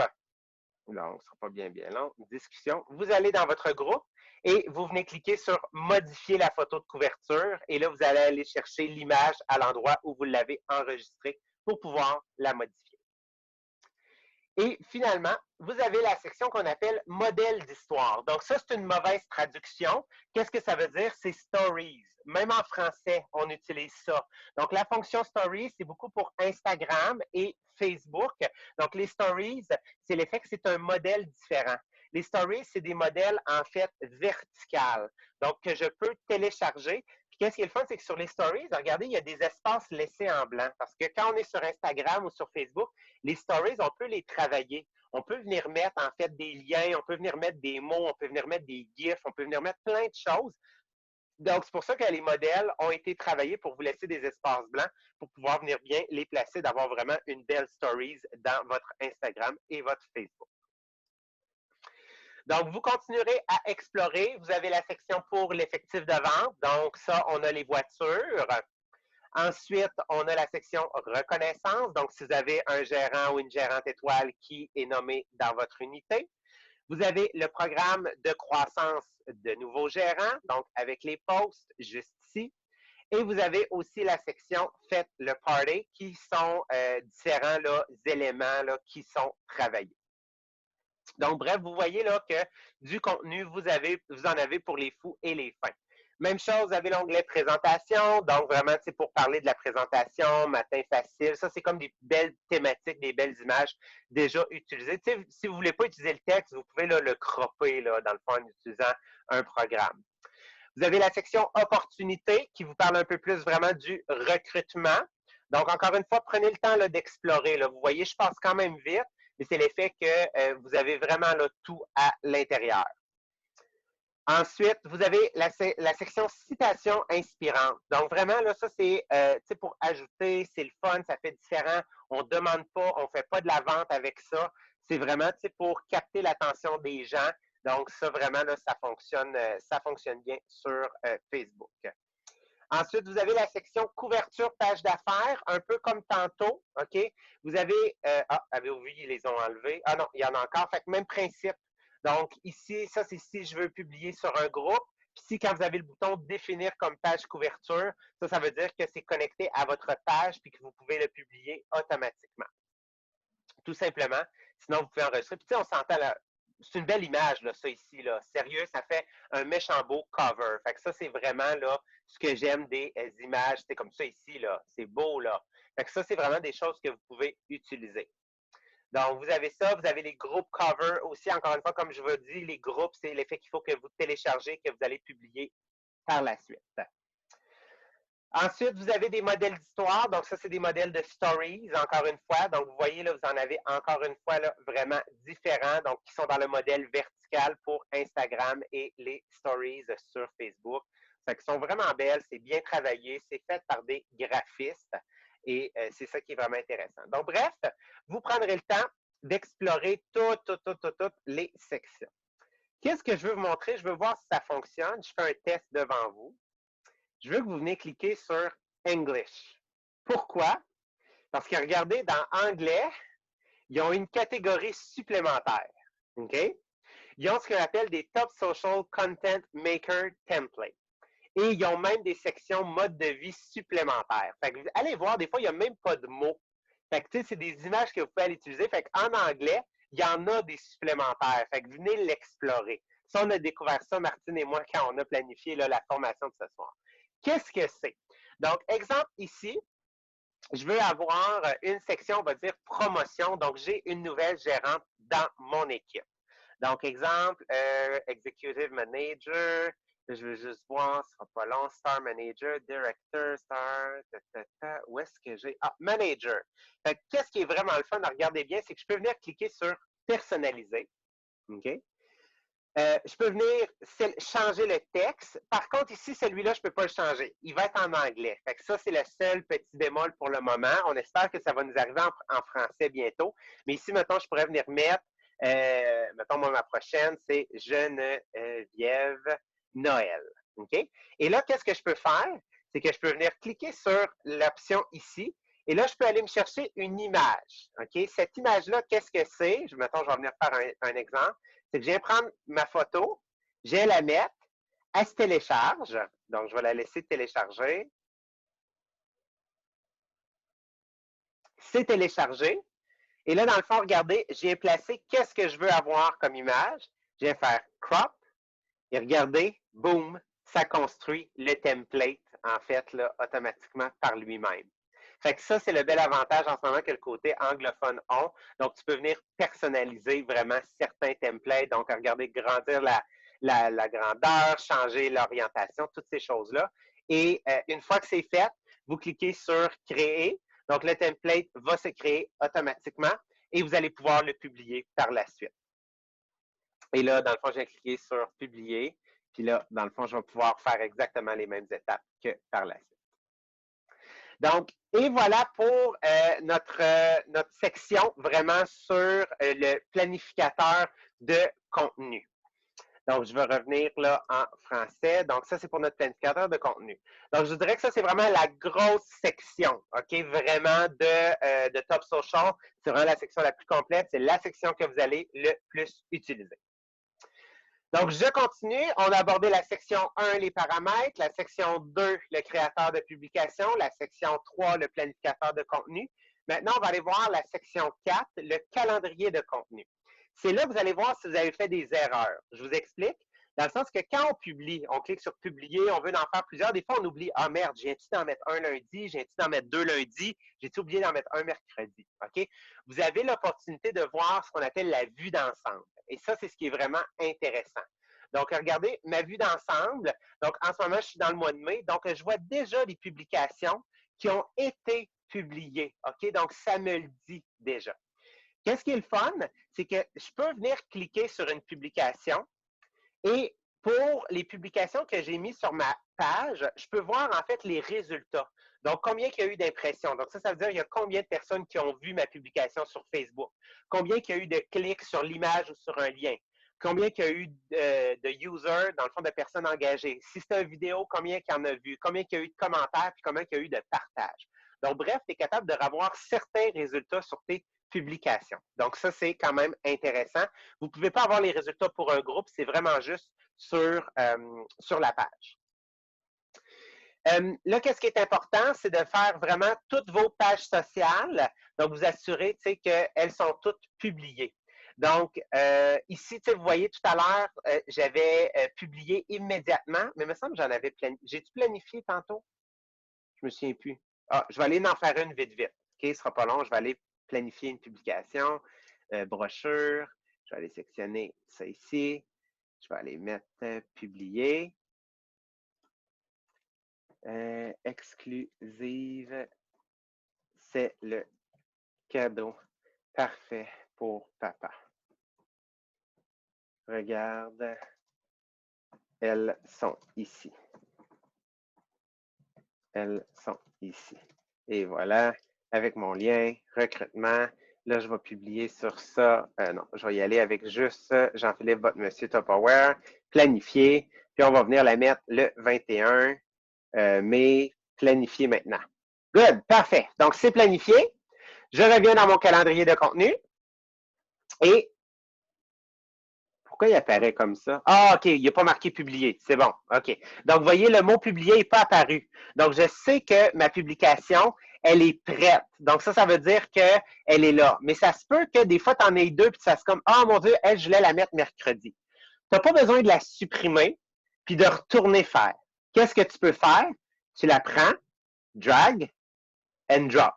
Non, ce ne sera pas bien long, discussion. Vous allez dans votre groupe et vous venez cliquer sur « Modifier la photo de couverture » et là, vous allez aller chercher l'image à l'endroit où vous l'avez enregistrée pour pouvoir la modifier. Et finalement, vous avez la section qu'on appelle modèle d'histoire. Donc ça, c'est une mauvaise traduction. Qu'est-ce que ça veut dire? C'est stories. Même en français, on utilise ça. Donc la fonction stories, c'est beaucoup pour Instagram et Facebook. Donc les stories, c'est l'effet que c'est un modèle différent. Les stories, c'est des modèles en fait verticales. Donc que je peux télécharger. Puis qu'est-ce qui est le fun, c'est que sur les stories, regardez, il y a des espaces laissés en blanc. Parce que quand on est sur Instagram ou sur Facebook, les stories, on peut les travailler. On peut venir mettre en fait des liens, on peut venir mettre des mots, on peut venir mettre des gifs, on peut venir mettre plein de choses. Donc, c'est pour ça que les modèles ont été travaillés pour vous laisser des espaces blancs pour pouvoir venir bien les placer, d'avoir vraiment une belle stories dans votre Instagram et votre Facebook. Donc, vous continuerez à explorer. Vous avez la section pour l'effectif de vente. Donc, ça, on a les voitures. Ensuite, on a la section reconnaissance. Donc, si vous avez un gérant ou une gérante étoile qui est nommé dans votre unité. Vous avez le programme de croissance de nouveaux gérants, donc avec les posts juste ici. Et vous avez aussi la section Faites le party, qui sont différents là, éléments là, qui sont travaillés. Donc, bref, vous voyez là que du contenu, vous en avez pour les fous et les fins. Même chose, vous avez l'onglet présentation. Donc, vraiment, c'est pour parler de la présentation, matin facile. Ça, c'est comme des belles thématiques, des belles images déjà utilisées. T'sais, si vous ne voulez pas utiliser le texte, vous pouvez là, le cropper là, dans le fond en utilisant un programme. Vous avez la section opportunités qui vous parle un peu plus vraiment du recrutement. Donc, encore une fois, prenez le temps d'explorer. Vous voyez, je passe quand même vite, mais c'est l'effet que vous avez vraiment là, tout à l'intérieur. Ensuite, vous avez la section citation inspirante. Donc, vraiment, là, ça, c'est pour ajouter, c'est le fun, ça fait différent. On ne demande pas, on ne fait pas de la vente avec ça. C'est vraiment pour capter l'attention des gens. Donc, ça, vraiment, là, ça fonctionne bien sur Facebook. Ensuite, vous avez la section couverture page d'affaires, un peu comme tantôt, OK? Vous avez, avez-vous vu, ils les ont enlevés? Ah non, il y en a encore. Fait que même principe. Donc, ici, ça, c'est si je veux publier sur un groupe. Puis si, quand vous avez le bouton définir comme page couverture, ça veut dire que c'est connecté à votre page puis que vous pouvez le publier automatiquement. Tout simplement. Sinon, vous pouvez enregistrer. Puis, tu sais, on s'entend là. C'est une belle image, là, ça ici. Là. Sérieux, ça fait un méchant beau cover. Fait que ça, c'est vraiment là, ce que j'aime des images. C'est comme ça ici, là. C'est beau, là. Fait que ça, c'est vraiment des choses que vous pouvez utiliser. Donc, vous avez ça, vous avez les groupes cover aussi. Encore une fois, comme je vous dis, les groupes, c'est l'effet qu'il faut que vous téléchargez, que vous allez publier par la suite. Ensuite, vous avez des modèles d'histoire. Donc, ça, c'est des modèles de stories, encore une fois. Donc, vous voyez, là, vous en avez encore une fois là, vraiment différents, donc qui sont dans le modèle vertical pour Instagram et les stories sur Facebook. Ça qui sont vraiment belles, c'est bien travaillé, c'est fait par des graphistes et c'est ça qui est vraiment intéressant. Donc, bref, vous prendrez le temps d'explorer toutes les sections. Qu'est-ce que je veux vous montrer? Je veux voir si ça fonctionne. Je fais un test devant vous. Je veux que vous venez cliquer sur English. Pourquoi? Parce que regardez, dans anglais, ils ont une catégorie supplémentaire. OK? Ils ont ce qu'on appelle des Top Social Content Maker Templates. Et ils ont même des sections mode de vie supplémentaires. Fait que, allez voir, des fois, il n'y a même pas de mots. Fait que, c'est des images que vous pouvez aller utiliser. Fait qu'en anglais, il y en a des supplémentaires. Fait que venez l'explorer. Ça, on a découvert ça, Martine et moi, quand on a planifié là, la formation de ce soir. Qu'est-ce que c'est? Donc, exemple ici, je veux avoir une section, on va dire, promotion. Donc, j'ai une nouvelle gérante dans mon équipe. Donc, exemple, Executive Manager. Je veux juste voir, ce sera pas long. Star Manager, Director, Star, où est-ce que j'ai? Ah, Manager. Qu'est-ce qui est vraiment le fun? Regardez bien, c'est que je peux venir cliquer sur Personnaliser. OK? Je peux venir changer le texte. Par contre, ici, celui-là, je ne peux pas le changer. Il va être en anglais. Fait que ça, c'est le seul petit bémol pour le moment. On espère que ça va nous arriver en français bientôt. Mais ici, mettons, je pourrais venir mettre, mettons, moi, ma prochaine, c'est Geneviève Noël. OK? Et là, qu'est-ce que je peux faire? C'est que je peux venir cliquer sur l'option ici. Et là, je peux aller me chercher une image. OK? Cette image-là, qu'est-ce que c'est? Mettons, je vais venir faire un exemple. C'est que je viens prendre ma photo, je viens la mettre, elle se télécharge. Donc, je vais la laisser télécharger. C'est téléchargé. Et là, dans le fond, regardez, j'ai placé qu'est-ce que je veux avoir comme image. Je viens faire crop. Et regardez, boum, ça construit le template, en fait, là, automatiquement par lui-même. Fait que ça, c'est le bel avantage en ce moment que le côté anglophone ont. Donc, tu peux venir personnaliser vraiment certains templates. Donc, regardez, grandir la grandeur, changer l'orientation, toutes ces choses-là. Et une fois que c'est fait, vous cliquez sur Créer. Donc, le template va se créer automatiquement et vous allez pouvoir le publier par la suite. Et là, dans le fond, je vais cliquer sur Publier. Puis là, dans le fond, je vais pouvoir faire exactement les mêmes étapes que par la suite. Donc, et voilà pour notre section vraiment sur le planificateur de contenu. Donc, je vais revenir là en français. Donc, ça, c'est pour notre planificateur de contenu. Donc, je dirais que ça, c'est vraiment la grosse section, OK? Vraiment de Top Social. C'est vraiment la section la plus complète. C'est la section que vous allez le plus utiliser. Donc, je continue. On a abordé la section 1, les paramètres, la section 2, le créateur de publication, la section 3, le planificateur de contenu. Maintenant, on va aller voir la section 4, le calendrier de contenu. C'est là que vous allez voir si vous avez fait des erreurs. Je vous explique. Dans le sens que quand on publie, on clique sur publier, on veut en faire plusieurs. Des fois, on oublie, ah merde, j'ai-tu d'en mettre un lundi, j'ai-tu d'en mettre 2 lundis, j'ai-tu oublié d'en mettre un mercredi. OK? Vous avez l'opportunité de voir ce qu'on appelle la vue d'ensemble. Et ça, c'est ce qui est vraiment intéressant. Donc, regardez, ma vue d'ensemble. Donc, en ce moment, je suis dans le mois de mai. Donc, je vois déjà les publications qui ont été publiées. OK? Donc, ça me le dit déjà. Qu'est-ce qui est le fun? C'est que je peux venir cliquer sur une publication et pour les publications que j'ai mises sur ma page, je peux voir en fait les résultats. Donc, combien il y a eu d'impressions. Donc, ça veut dire il y a combien de personnes qui ont vu ma publication sur Facebook. Combien il y a eu de clics sur l'image ou sur un lien. Combien il y a eu de users, dans le fond, de personnes engagées. Si c'est une vidéo, combien il y en a vu. Combien il y a eu de commentaires, puis combien il y a eu de partages. Donc, bref, tu es capable de revoir certains résultats sur tes publications. Donc, ça, c'est quand même intéressant. Vous ne pouvez pas avoir les résultats pour un groupe, c'est vraiment juste sur la page. Là, qu'est-ce qui est important? C'est de faire vraiment toutes vos pages sociales. Donc, vous assurez qu'elles sont toutes publiées. Donc, ici, vous voyez tout à l'heure, j'avais publié immédiatement, mais il me semble que j'en avais planifié. J'ai-tu planifié tantôt? Je me souviens plus. Ah, je vais aller en faire une vite, vite. OK, ce ne sera pas long. Je vais aller planifier une publication, brochure. Je vais aller sectionner ça ici. Je vais aller mettre publier. Exclusive, c'est le cadeau parfait pour papa. Regarde, elles sont ici. Elles sont ici. Et voilà, avec mon lien, recrutement. Là, je vais publier sur ça. Non, je vais y aller avec juste Jean-Philippe, votre monsieur Tupperware, planifier. Puis on va venir la mettre le 21 mai, planifier maintenant. Good, parfait. Donc, c'est planifié. Je reviens dans mon calendrier de contenu. Et pourquoi il apparaît comme ça? Ah, OK, il n'a pas marqué publier. C'est bon. OK. Donc, vous voyez, le mot publier n'est pas apparu. Donc, je sais que ma publication, elle est prête. Donc, ça veut dire qu'elle est là. Mais ça se peut que des fois, tu en aies deux, puis ça se comme, ah, mon Dieu, elle, je voulais la mettre mercredi. Tu n'as pas besoin de la supprimer, puis de retourner faire. Qu'est-ce que tu peux faire? Tu la prends, drag, and drop.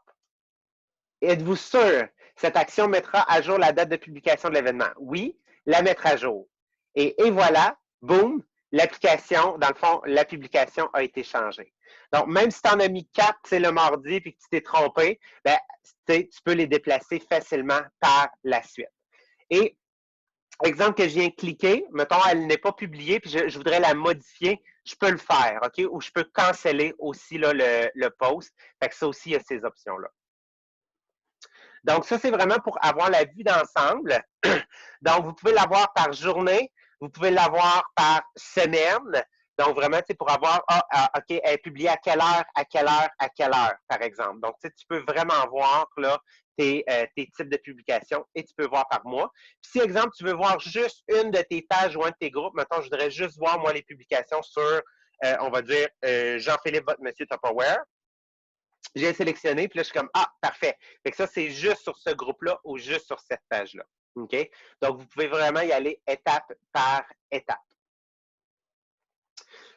Êtes-vous sûr? Cette action mettra à jour la date de publication de l'événement. Oui, la mettre à jour. Et voilà, boum, l'application, dans le fond, la publication a été changée. Donc, même si tu en as mis 4, c'est le mardi, puis que tu t'es trompé, ben, tu peux les déplacer facilement par la suite. Et, exemple que je viens cliquer, mettons, elle n'est pas publiée, puis je voudrais la modifier, je peux le faire, OK? Ou je peux canceller aussi là, le post. Fait que ça aussi, il y a ces options-là. Donc, ça, c'est vraiment pour avoir la vue d'ensemble. Donc, vous pouvez l'avoir par journée, vous pouvez l'avoir par semaine. Donc, vraiment, pour avoir, OK, elle est publiée à quelle heure, à quelle heure, à quelle heure, par exemple. Donc, tu peux vraiment voir là, tes types de publications et tu peux voir par mois. Puis, si, exemple, tu veux voir juste une de tes pages ou un de tes groupes, mettons, je voudrais juste voir, moi, les publications sur, on va dire, Jean-Philippe, votre monsieur Tupperware. J'ai sélectionné, puis là, je suis comme, ah, parfait. Fait que ça, c'est juste sur ce groupe-là ou juste sur cette page-là. OK? Donc, vous pouvez vraiment y aller étape par étape.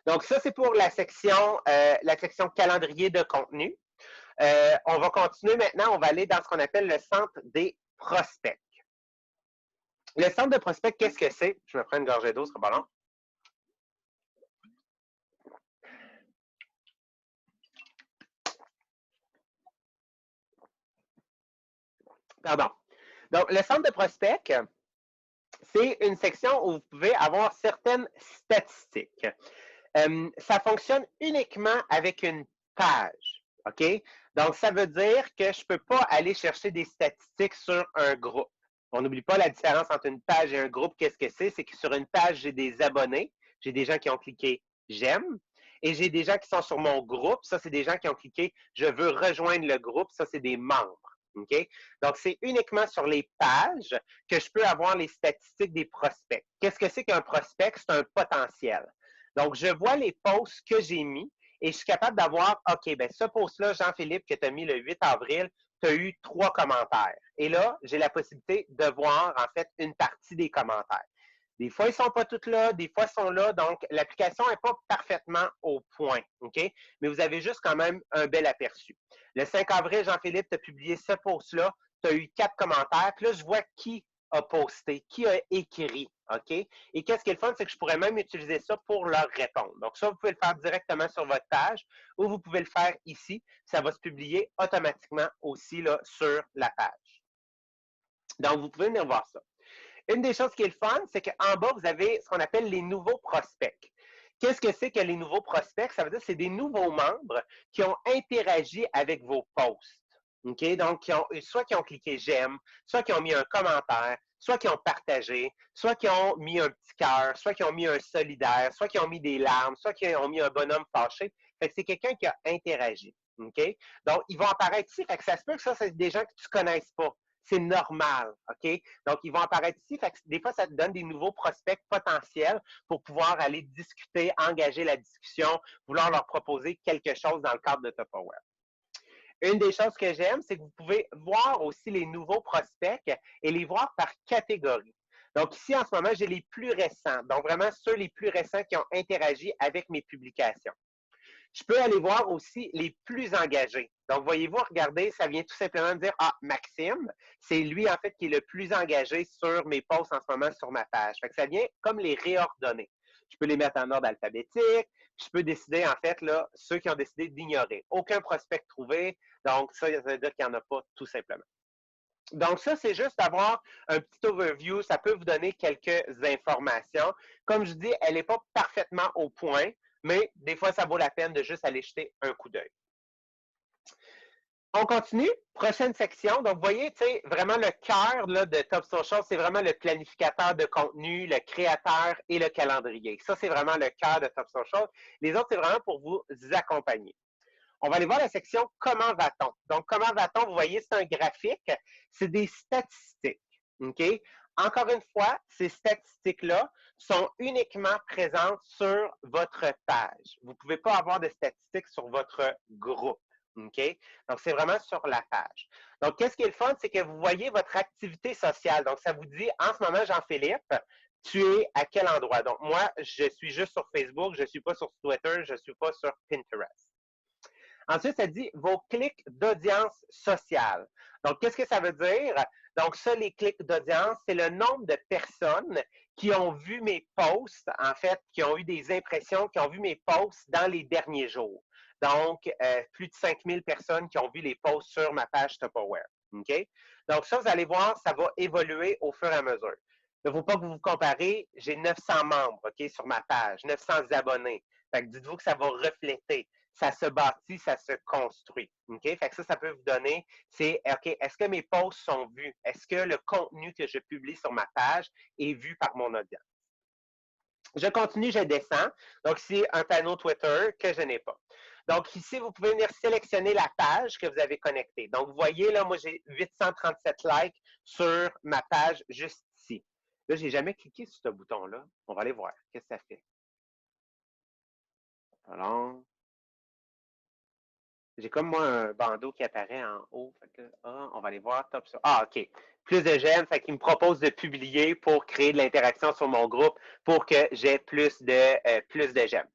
Donc, ça, c'est pour la section calendrier de contenu. On va continuer maintenant, on va aller dans ce qu'on appelle le centre des prospects. Le centre de prospects, qu'est-ce que c'est? Je me prends une gorgée d'eau, ce sera pas long. Pardon. Donc, le centre de prospects, c'est une section où vous pouvez avoir certaines statistiques. Ça fonctionne uniquement avec une page. OK? Donc, ça veut dire que je ne peux pas aller chercher des statistiques sur un groupe. On n'oublie pas la différence entre une page et un groupe. Qu'est-ce que c'est? C'est que sur une page, j'ai des abonnés, j'ai des gens qui ont cliqué j'aime, et j'ai des gens qui sont sur mon groupe. Ça, c'est des gens qui ont cliqué je veux rejoindre le groupe. Ça, c'est des membres. OK? Donc, c'est uniquement sur les pages que je peux avoir les statistiques des prospects. Qu'est-ce que c'est qu'un prospect? C'est un potentiel. Donc, je vois les posts que j'ai mis et je suis capable d'avoir, OK, ben ce post-là, Jean-Philippe, que tu as mis le 8 avril, tu as eu 3 commentaires. Et là, j'ai la possibilité de voir, en fait, une partie des commentaires. Des fois, ils ne sont pas tous là, des fois, ils sont là. Donc, l'application n'est pas parfaitement au point, OK? Mais vous avez juste quand même un bel aperçu. Le 5 avril, Jean-Philippe, tu as publié ce post-là, tu as eu 4 commentaires. Puis là, je vois qui a posté, qui a écrit, OK? Et qu'est-ce qui est le fun, c'est que je pourrais même utiliser ça pour leur répondre. Donc, ça, vous pouvez le faire directement sur votre page ou vous pouvez le faire ici. Ça va se publier automatiquement aussi là, sur la page. Donc, vous pouvez venir voir ça. Une des choses qui est le fun, c'est qu'en bas, vous avez ce qu'on appelle les nouveaux prospects. Qu'est-ce que c'est que les nouveaux prospects? Ça veut dire que c'est des nouveaux membres qui ont interagi avec vos posts. OK? Donc, soit qui ont cliqué j'aime, soit qui ont mis un commentaire, soit qui ont partagé, soit qui ont mis un petit cœur, soit qui ont mis un solidaire, soit qui ont mis des larmes, soit qui ont mis un bonhomme fâché. Fait que c'est quelqu'un qui a interagi. OK? Donc, ils vont apparaître ici. Fait que ça se peut que ça, c'est des gens que tu ne connaisses pas. C'est normal, OK? Donc, ils vont apparaître ici. Fait que des fois, ça te donne des nouveaux prospects potentiels pour pouvoir aller discuter, engager la discussion, vouloir leur proposer quelque chose dans le cadre de Tupperware. Une des choses que j'aime, c'est que vous pouvez voir aussi les nouveaux prospects et les voir par catégorie. Donc ici, en ce moment, j'ai les plus récents. Donc vraiment, ceux les plus récents qui ont interagi avec mes publications. Je peux aller voir aussi les plus engagés. Donc, voyez-vous, regardez, ça vient tout simplement de dire, ah, Maxime, c'est lui, en fait, qui est le plus engagé sur mes posts en ce moment sur ma page. Fait que ça vient comme les réordonner. Je peux les mettre en ordre alphabétique. Je peux décider, en fait, là, ceux qui ont décidé d'ignorer. Aucun prospect trouvé. Donc, ça veut dire qu'il n'y en a pas, tout simplement. Donc, ça, c'est juste avoir un petit overview. Ça peut vous donner quelques informations. Comme je dis, elle n'est pas parfaitement au point, mais des fois, ça vaut la peine de juste aller jeter un coup d'œil. On continue. Prochaine section. Donc, vous voyez, tu sais, vraiment le cœur de Top Social, c'est vraiment le planificateur de contenu, le créateur et le calendrier. Ça, c'est vraiment le cœur de Top Social. Les autres, c'est vraiment pour vous accompagner. On va aller voir la section Comment va-t-on? Donc, comment va-t-on? Vous voyez, c'est un graphique. C'est des statistiques. OK? Encore une fois, ces statistiques-là sont uniquement présentes sur votre page. Vous ne pouvez pas avoir de statistiques sur votre groupe. OK? Donc, c'est vraiment sur la page. Donc, qu'est-ce qui est le fun? C'est que vous voyez votre activité sociale. Donc, ça vous dit, en ce moment, Jean-Philippe, tu es à quel endroit? Donc, moi, je suis juste sur Facebook, je ne suis pas sur Twitter, je ne suis pas sur Pinterest. Ensuite, ça dit vos clics d'audience sociale. Donc, qu'est-ce que ça veut dire? Donc, ça, les clics d'audience, c'est le nombre de personnes qui ont vu mes posts, en fait, qui ont eu des impressions, qui ont vu mes posts dans les derniers jours. Donc, plus de 5000 personnes qui ont vu les posts sur ma page Tupperware. OK? Donc, ça, vous allez voir, ça va évoluer au fur et à mesure. Il ne faut pas que vous vous comparez. J'ai 900 membres, OK, sur ma page, 900 abonnés. Fait que dites-vous que ça va refléter. Ça se bâtit, ça se construit. OK? Fait que ça peut vous donner, c'est, OK, est-ce que mes posts sont vus? Est-ce que le contenu que je publie sur ma page est vu par mon audience? Je continue, je descends. Donc, ici, un panneau Twitter que je n'ai pas. Donc, ici, vous pouvez venir sélectionner la page que vous avez connectée. Donc, vous voyez, là, moi, j'ai 837 likes sur ma page juste ici. Là, je n'ai jamais cliqué sur ce bouton-là. On va aller voir. Qu'est-ce que ça fait? Alors, J'ai comme moi un bandeau qui apparaît en haut. Fait que, on va aller voir top sur. Ah, OK. Plus de j'aime, fait qu'il me propose de publier pour créer de l'interaction sur mon groupe pour que j'ai plus de j'aime.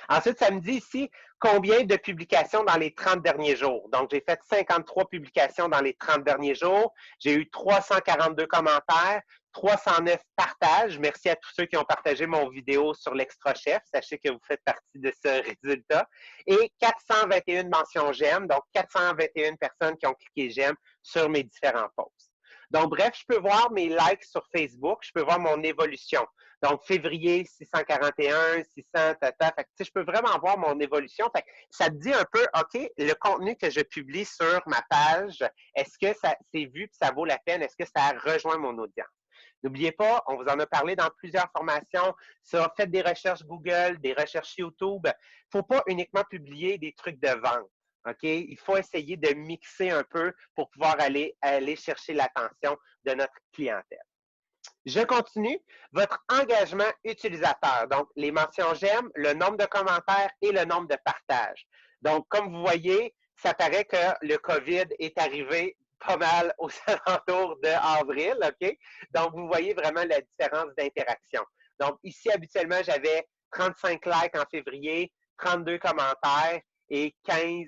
Ensuite, ça me dit ici combien de publications dans les 30 derniers jours. Donc, j'ai fait 53 publications dans les 30 derniers jours. J'ai eu 342 commentaires, 309 partages. Merci à tous ceux qui ont partagé mon vidéo sur l'Extra Chef. Sachez que vous faites partie de ce résultat. Et 421 mentions j'aime, donc 421 personnes qui ont cliqué j'aime sur mes différents posts. Donc, bref, je peux voir mes likes sur Facebook, je peux voir mon évolution. Donc, février, 641, 600, tata. Fait que, je peux vraiment voir mon évolution. Fait que, ça te dit un peu, OK, le contenu que je publie sur ma page, est-ce que ça c'est vu et ça vaut la peine? Est-ce que ça rejoint mon audience? N'oubliez pas, on vous en a parlé dans plusieurs formations, ça, faites des recherches Google, des recherches YouTube. Il ne faut pas uniquement publier des trucs de vente. OK? Il faut essayer de mixer un peu pour pouvoir aller chercher l'attention de notre clientèle. Je continue. Votre engagement utilisateur. Donc, les mentions j'aime, le nombre de commentaires et le nombre de partages. Donc, comme vous voyez, ça paraît que le COVID est arrivé pas mal aux alentours d'avril, OK? Donc, vous voyez vraiment la différence d'interaction. Donc, ici, habituellement, j'avais 35 likes en février, 32 commentaires et 15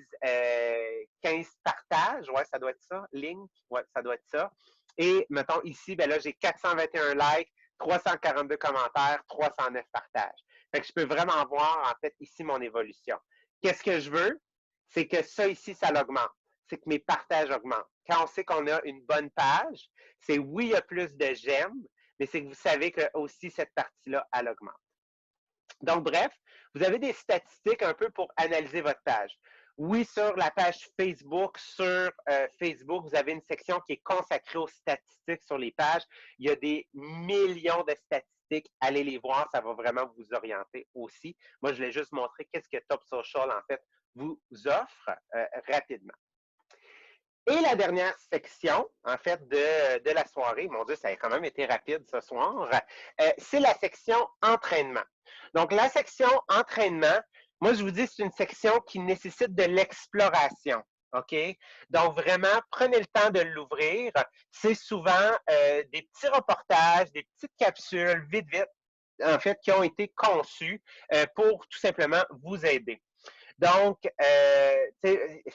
partages. Ouais, ça doit être ça. Link, ouais, ça doit être ça. Et, mettons, ici, ben là, j'ai 421 likes, 342 commentaires, 309 partages. Fait que je peux vraiment voir, en fait, ici, mon évolution. Qu'est-ce que je veux? C'est que ça ici, ça l'augmente. C'est que mes partages augmentent. Quand on sait qu'on a une bonne page, c'est oui, il y a plus de j'aime, mais c'est que vous savez que aussi cette partie-là, elle augmente. Donc, bref, vous avez des statistiques un peu pour analyser votre page. Oui, sur la page Facebook, Facebook, vous avez une section qui est consacrée aux statistiques sur les pages. Il y a des millions de statistiques. Allez les voir, ça va vraiment vous orienter aussi. Moi, je voulais juste montrer qu'est-ce que Top Social, en fait, vous offre rapidement. Et la dernière section, en fait, de la soirée, mon Dieu, ça a quand même été rapide ce soir, c'est la section entraînement. Donc, la section entraînement, moi, je vous dis, c'est une section qui nécessite de l'exploration. OK? Donc, vraiment, prenez le temps de l'ouvrir. C'est souvent des petits reportages, des petites capsules, vite, vite, en fait, qui ont été conçues pour tout simplement vous aider. Donc,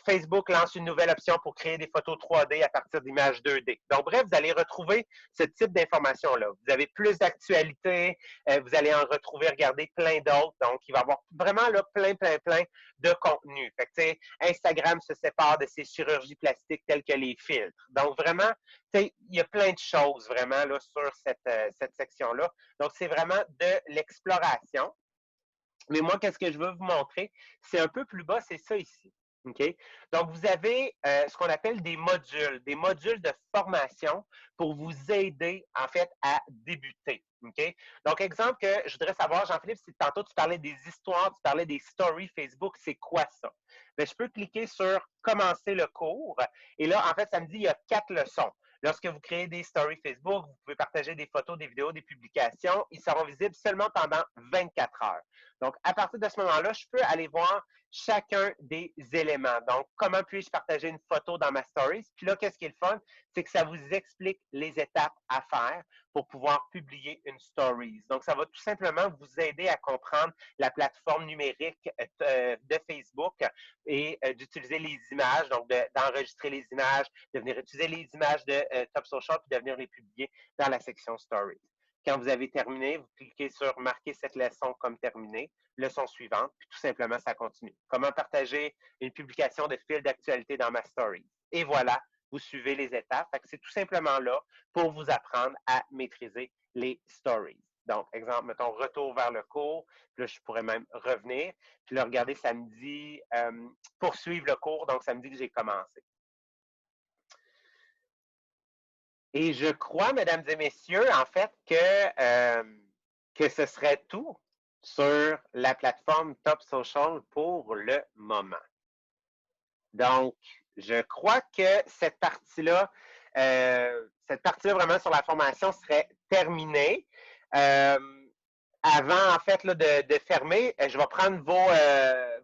Facebook lance une nouvelle option pour créer des photos 3D à partir d'images 2D. Donc, bref, vous allez retrouver ce type d'informations-là. Vous avez plus d'actualités, vous allez en retrouver, regarder plein d'autres. Donc, il va y avoir vraiment là, plein de contenu. Fait que, Instagram se sépare de ses chirurgies plastiques telles que les filtres. Donc, vraiment, il y a plein de choses vraiment là, sur cette section-là. Donc, c'est vraiment de l'exploration. Mais moi, qu'est-ce que je veux vous montrer? C'est un peu plus bas, c'est ça ici. OK? Donc, vous avez ce qu'on appelle des modules de formation pour vous aider, en fait, à débuter. OK? Donc, exemple que je voudrais savoir, Jean-Philippe, si tantôt tu parlais des histoires, tu parlais des stories Facebook, c'est quoi ça? Bien, je peux cliquer sur commencer le cours et là, en fait, ça me dit il y a 4 leçons. Lorsque vous créez des stories Facebook, vous pouvez partager des photos, des vidéos, des publications. Ils seront visibles seulement pendant 24 heures. Donc, à partir de ce moment-là, je peux aller voir chacun des éléments. Donc, comment puis-je partager une photo dans ma stories? Puis là, qu'est-ce qui est le fun? C'est que ça vous explique les étapes à faire pour pouvoir publier une stories. Donc, ça va tout simplement vous aider à comprendre la plateforme numérique de Facebook et d'utiliser les images, donc d'enregistrer les images, de venir utiliser les images de Top Social puis de venir les publier dans la section stories. Quand vous avez terminé, vous cliquez sur « Marquer cette leçon comme terminée », leçon suivante, puis tout simplement, ça continue. Comment partager une publication de fil d'actualité dans ma story. Et voilà, vous suivez les étapes. C'est tout simplement là pour vous apprendre à maîtriser les stories. Donc, exemple, mettons, retour vers le cours. Puis là, je pourrais même revenir. Puis là, regardez, ça me dit poursuivre le cours. Donc, ça me dit que j'ai commencé. Et je crois, mesdames et messieurs, en fait, que ce serait tout sur la plateforme Top Social pour le moment. Donc, je crois que cette partie-là vraiment sur la formation serait terminée. Avant, en fait, là, de fermer, je vais prendre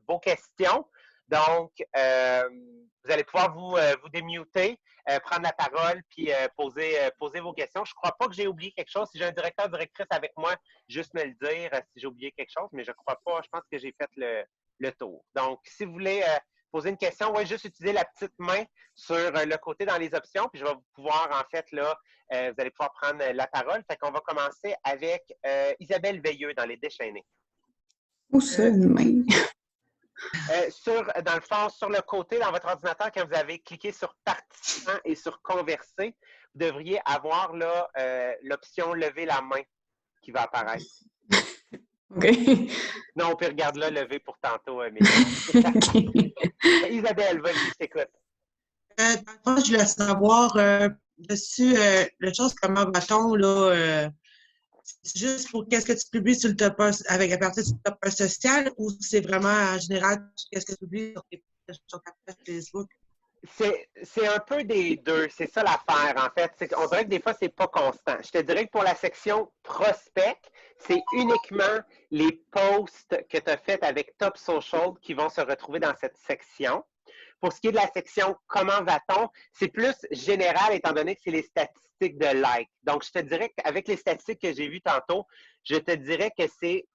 vos questions. Donc, vous allez pouvoir vous démuter, prendre la parole, puis poser vos questions. Je ne crois pas que j'ai oublié quelque chose. Si j'ai un directeur, directrice avec moi, juste me le dire si j'ai oublié quelque chose, mais je ne crois pas. Je pense que j'ai fait le tour. Donc, si vous voulez poser une question, ouais, juste utiliser la petite main sur le côté dans les options, puis je vais pouvoir, en fait, là, vous allez pouvoir prendre la parole. Fait qu'on va commencer avec Isabelle Veilleux dans Les Déchaînés. Où ça, une main? Dans le fond, sur le côté, dans votre ordinateur, quand vous avez cliqué sur participant et sur converser, vous devriez avoir là l'option lever la main qui va apparaître. OK. Non, on peut regarder là, lever pour tantôt, okay. Isabelle, vas-y, je t'écoute. Je voulais savoir dessus, le chose comment va-t-on, là, c'est juste pour qu'est-ce que tu publies sur le topper, avec la partie du topper social, ou c'est vraiment en général qu'est-ce que tu publies sur ta page Facebook? C'est un peu des deux. C'est ça l'affaire, en fait. On dirait que des fois, c'est pas constant. Je te dirais que pour la section prospect, c'est uniquement les posts que tu as faits avec Top Social qui vont se retrouver dans cette section. Pour ce qui est de la section comment va-t-on, c'est plus général étant donné que c'est les statistiques de like. Donc, je te dirais qu'avec les statistiques que j'ai vues tantôt, je te dirais que c'est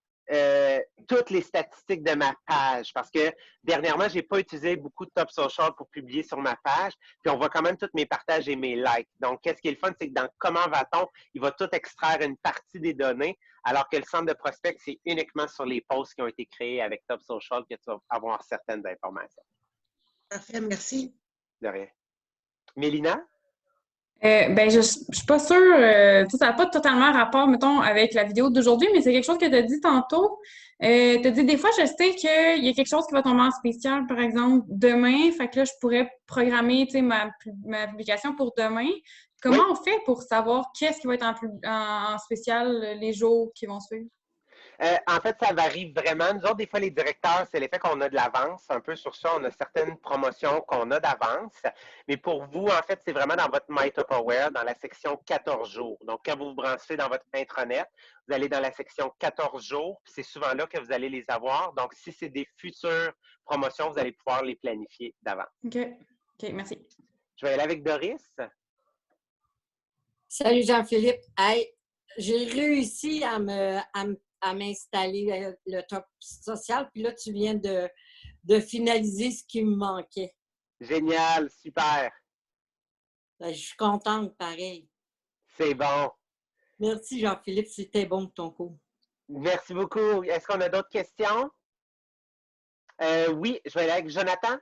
toutes les statistiques de ma page parce que dernièrement, je n'ai pas utilisé beaucoup de Top Social pour publier sur ma page. Puis, on voit quand même tous mes partages et mes likes. Donc, qu'est-ce qui est le fun, c'est que dans comment va-t-on, il va tout extraire une partie des données, alors que le centre de prospect, c'est uniquement sur les posts qui ont été créés avec Top Social que tu vas avoir certaines informations. Parfait, merci. De rien. Mélina? Je suis pas sûre, ça n'a pas totalement rapport, mettons, avec la vidéo d'aujourd'hui, mais c'est quelque chose que tu as dit tantôt. Tu as dit des fois, je sais qu'il y a quelque chose qui va tomber en spécial, par exemple, demain. Fait que là, je pourrais programmer ma publication pour demain. Comment on fait pour savoir qu'est-ce qui va être en spécial les jours qui vont suivre? En fait, ça varie vraiment. Nous autres, des fois, les directeurs, c'est l'effet qu'on a de l'avance. Un peu sur ça, on a certaines promotions qu'on a d'avance. Mais pour vous, en fait, c'est vraiment dans votre My Tupperware, dans la section 14 jours. Donc, quand vous vous branchez dans votre intranet, vous allez dans la section 14 jours. C'est souvent là que vous allez les avoir. Donc, si c'est des futures promotions, vous allez pouvoir les planifier d'avance. OK. OK, merci. Je vais aller avec Doris. Salut Jean-Philippe. Hey, j'ai réussi à m'installer le top social, puis là, tu viens de finaliser ce qui me manquait. Génial, super. Ben, je suis contente, pareil. C'est bon. Merci Jean-Philippe, c'était bon ton cours. Merci beaucoup. Est-ce qu'on a d'autres questions? Oui, je vais aller avec Jonathan.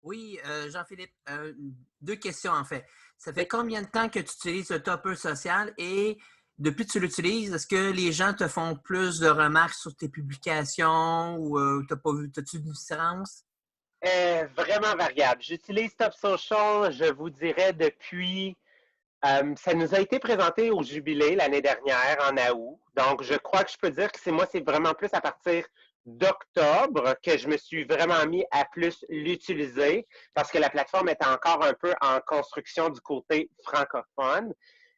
Oui, Jean-Philippe, 2 questions en fait. Ça fait combien de temps que tu utilises le topper social et depuis que tu l'utilises, est-ce que les gens te font plus de remarques sur tes publications ou t'as-tu une différence? Vraiment variable. J'utilise Top Social, je vous dirais, depuis... ça nous a été présenté au Jubilé l'année dernière, en août. Donc, je crois que je peux dire que c'est vraiment plus à partir d'octobre que je me suis vraiment mis à plus l'utiliser parce que la plateforme est encore un peu en construction du côté francophone.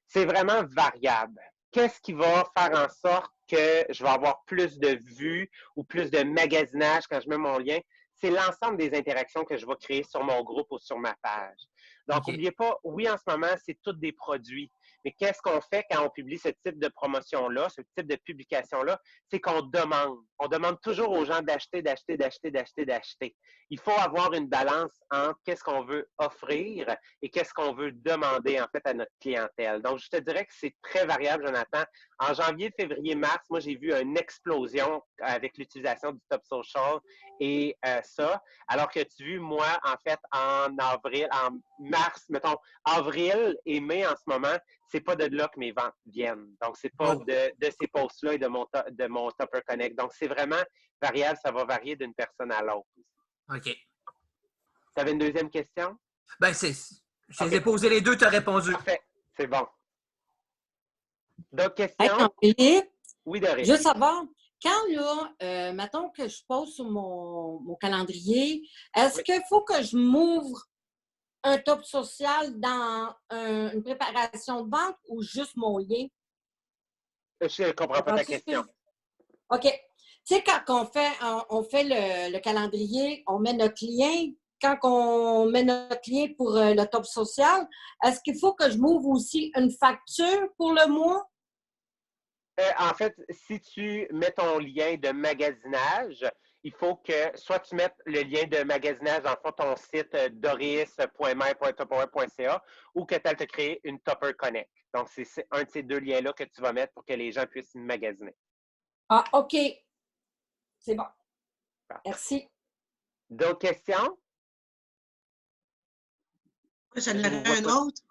C'est vraiment variable. Qu'est-ce qui va faire en sorte que je vais avoir plus de vues ou plus de magasinage quand je mets mon lien? C'est l'ensemble des interactions que je vais créer sur mon groupe ou sur ma page. Donc, n'oubliez pas, oui, en ce moment, c'est tous des produits. Mais qu'est-ce qu'on fait quand on publie ce type de promotion-là, ce type de publication-là? C'est qu'on demande. On demande toujours aux gens d'acheter, d'acheter, d'acheter, d'acheter, d'acheter. Il faut avoir une balance entre qu'est-ce qu'on veut offrir et qu'est-ce qu'on veut demander, en fait, à notre clientèle. Donc, je te dirais que c'est très variable, Jonathan. En janvier, février, mars, moi, j'ai vu une explosion avec l'utilisation du Top Social et ça. Alors que tu vois, moi, en fait, en avril, en mars, mettons, avril et mai en ce moment, c'est pas de là que mes ventes viennent. Donc, c'est pas de ces posts-là et de mon Topper Connect. Donc, c'est vraiment variable. Ça va varier d'une personne à l'autre. OK. Tu avais une deuxième question? Ben, je les ai posées les deux, tu as répondu. Parfait. C'est bon. D'autres questions? Jean-Philippe, Oui, Doris. juste savoir, quand là, mettons que je pose sur mon calendrier, est-ce qu'il faut que je m'ouvre un top social dans une préparation de vente ou juste mon lien? Je ne comprends pas ta question. OK. Tu sais, quand on fait le calendrier, on met notre lien. Quand on met notre lien pour le top social, est-ce qu'il faut que je m'ouvre aussi une facture pour le mois? En fait, si tu mets ton lien de magasinage, il faut que soit tu mettes le lien de magasinage dans le fond, ton site doris.mail.tupperware.ca ou que tu ailles te créer une Tupper Connect. Donc, c'est un de ces deux liens-là que tu vas mettre pour que les gens puissent magasiner. Ah, OK. C'est bon. Parfait. Merci. D'autres questions? J'en aurais un autre.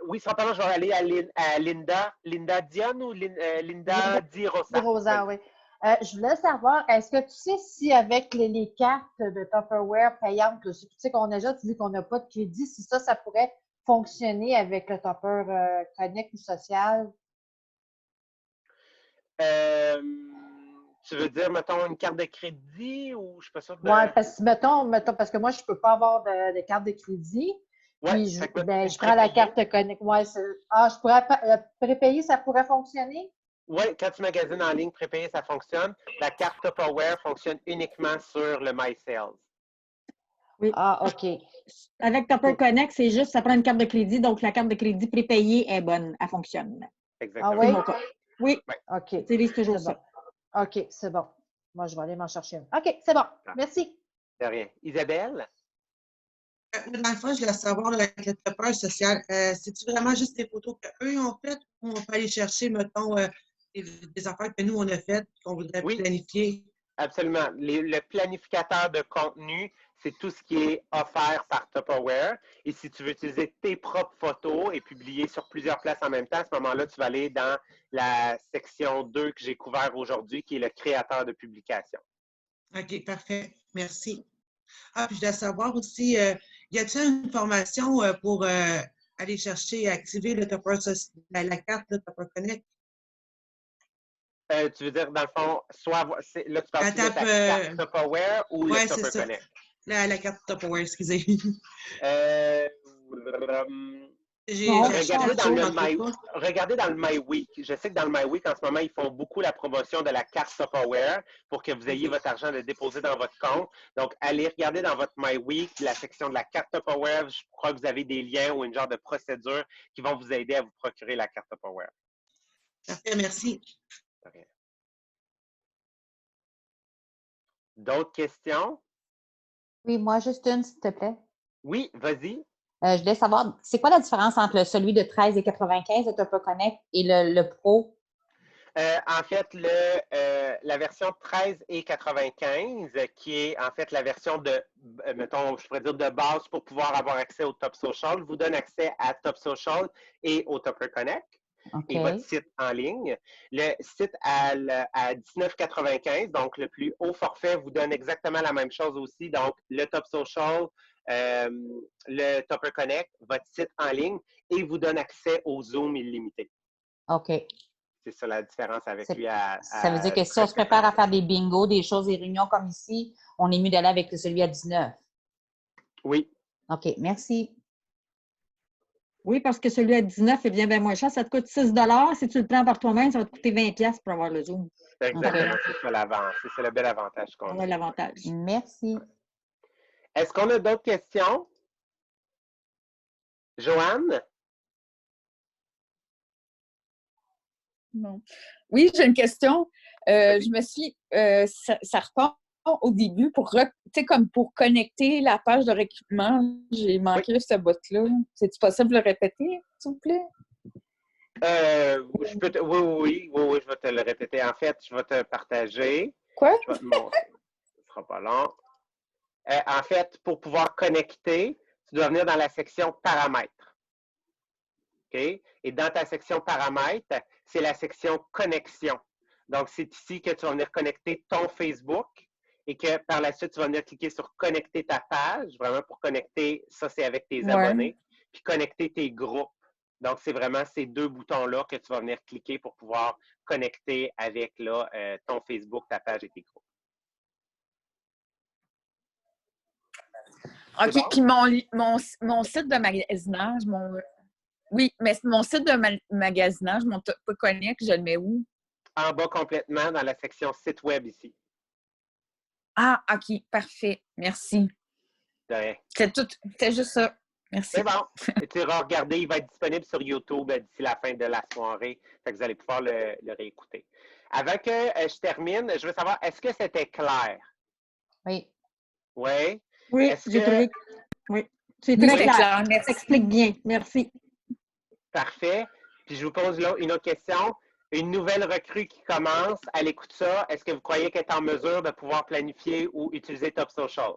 Oui, simplement, je vais aller à Linda. Linda Dion ou Linda Di Rosa? Rosa, oui. Je voulais savoir, est-ce que tu sais si avec les cartes de Tupperware payantes, là, tu sais qu'on a déjà dit qu'on n'a pas de crédit, si ça pourrait fonctionner avec le Tupper Connect ou social? Tu veux dire, mettons, une carte de crédit ou je suis pas sûre de. Oui, parce que mettons, parce que moi, je ne peux pas avoir de carte de crédit. Ouais, Puis je prends la prépayer. carte Connect. Ouais, je pourrais prépayer, ça pourrait fonctionner? Oui, quand tu magasines en ligne, prépayé, ça fonctionne. La carte Tupperware fonctionne uniquement sur le MySales. Oui. Ah, OK. Avec Tupper Connect, c'est juste, ça prend une carte de crédit, donc la carte de crédit prépayée est bonne, elle fonctionne. Exactement. Ah oui? C'est mon cas. Oui, OK. j'utilise toujours C'est ça. bon. OK, c'est bon. Moi, je vais aller m'en chercher un. OK, c'est bon. Merci. De rien. Isabelle? Dans le fond, je voulais savoir là, avec le topper social, c'est-tu vraiment juste des photos qu'eux ont faites ou on peut aller chercher, mettons, des affaires que nous, on a faites qu'on voudrait Oui. planifier? Absolument. Le planificateur de contenu, c'est tout ce qui est offert par Tupperware. Et si tu veux utiliser tes propres photos et publier sur plusieurs places en même temps, à ce moment-là, tu vas aller dans la section 2 que j'ai couvert aujourd'hui, qui est le créateur de publication. OK, parfait. Merci. Ah, puis je voulais savoir aussi, y a-t-il une formation pour aller chercher et activer le Tupper, la carte de Tupper Connect? Tu veux dire, dans le fond, là, tu parles de ta carte Tupperware ou le Tupper Connect? La carte Tupperware, excusez. Regardez dans le MyWeek. Je sais que dans le MyWeek, en ce moment, ils font beaucoup la promotion de la carte Tupperware pour que vous ayez votre argent de déposer dans votre compte. Donc, allez regarder dans votre MyWeek la section de la carte Tupperware. Je crois que vous avez des liens ou une genre de procédure qui vont vous aider à vous procurer la carte Tupperware. Parfait, merci. D'autres questions? Oui, moi, juste une, s'il te plaît. Oui, vas-y. Je voulais savoir, c'est quoi la différence entre celui de 13,95 de Tupper Connect et le Pro? En fait, la version 13,95, qui est en fait la version de, mettons, je pourrais dire de base pour pouvoir avoir accès au Top Social, vous donne accès à Top Social et au Tupper Connect. Okay. Et votre site en ligne. Le site à 19,95, donc le plus haut forfait, vous donne exactement la même chose aussi. Donc, le Top Social, le Tupper Connect, votre site en ligne, et vous donne accès au Zoom illimité. OK. C'est ça la différence avec lui. Ça veut dire que si on se prépare à faire des bingos, des choses, des réunions comme ici, on est mieux d'aller avec celui à 19. Oui. OK, merci. Oui, parce que celui à 19 est bien moins cher. Ça te coûte 6 $. Si tu le prends par toi-même, ça va te coûter 20$ pour avoir le Zoom. Exactement, okay. C'est ça l'avant. C'est ça le bel avantage qu'on a. On a l'avantage. Merci. Est-ce qu'on a d'autres questions? Joanne? Non. Oui, j'ai une question. Je me suis... ça repart au début pour connecter la page de recrutement. J'ai manqué ce bout-là. C'est-tu possible de le répéter, s'il vous plaît? Oui, je vais te le répéter. En fait, je vais te partager. Quoi? Je vais te montrer. Ce ne sera pas long. En fait, pour pouvoir connecter, tu dois venir dans la section paramètres. OK? Et dans ta section paramètres, c'est la section connexion. Donc, c'est ici que tu vas venir connecter ton Facebook et que par la suite, tu vas venir cliquer sur connecter ta page, vraiment pour connecter, ça c'est avec tes abonnés, puis connecter tes groupes. Donc, c'est vraiment ces deux boutons-là que tu vas venir cliquer pour pouvoir connecter avec là, ton Facebook, ta page et tes groupes. OK, bon? Puis mon site de magasinage, oui, mais mon site de magasinage, mon Tupper Connect, je le mets où? en bas complètement dans la section site web ici. Ah, OK, parfait. Merci. De rien. C'était juste ça. Merci. C'est bon. Et tu iras regarder, il va être disponible sur YouTube d'ici la fin de la soirée. Fait que vous allez pouvoir le réécouter. Avant que je termine, je veux savoir, est-ce que c'était clair? Oui. Oui? Oui, j'ai trouvé. Oui, c'est très clair. Merci. Ça explique bien. Merci. Parfait. Puis je vous pose là une autre question. Une nouvelle recrue qui commence, elle écoute ça. Est-ce que vous croyez qu'elle est en mesure de pouvoir planifier ou utiliser Top Social?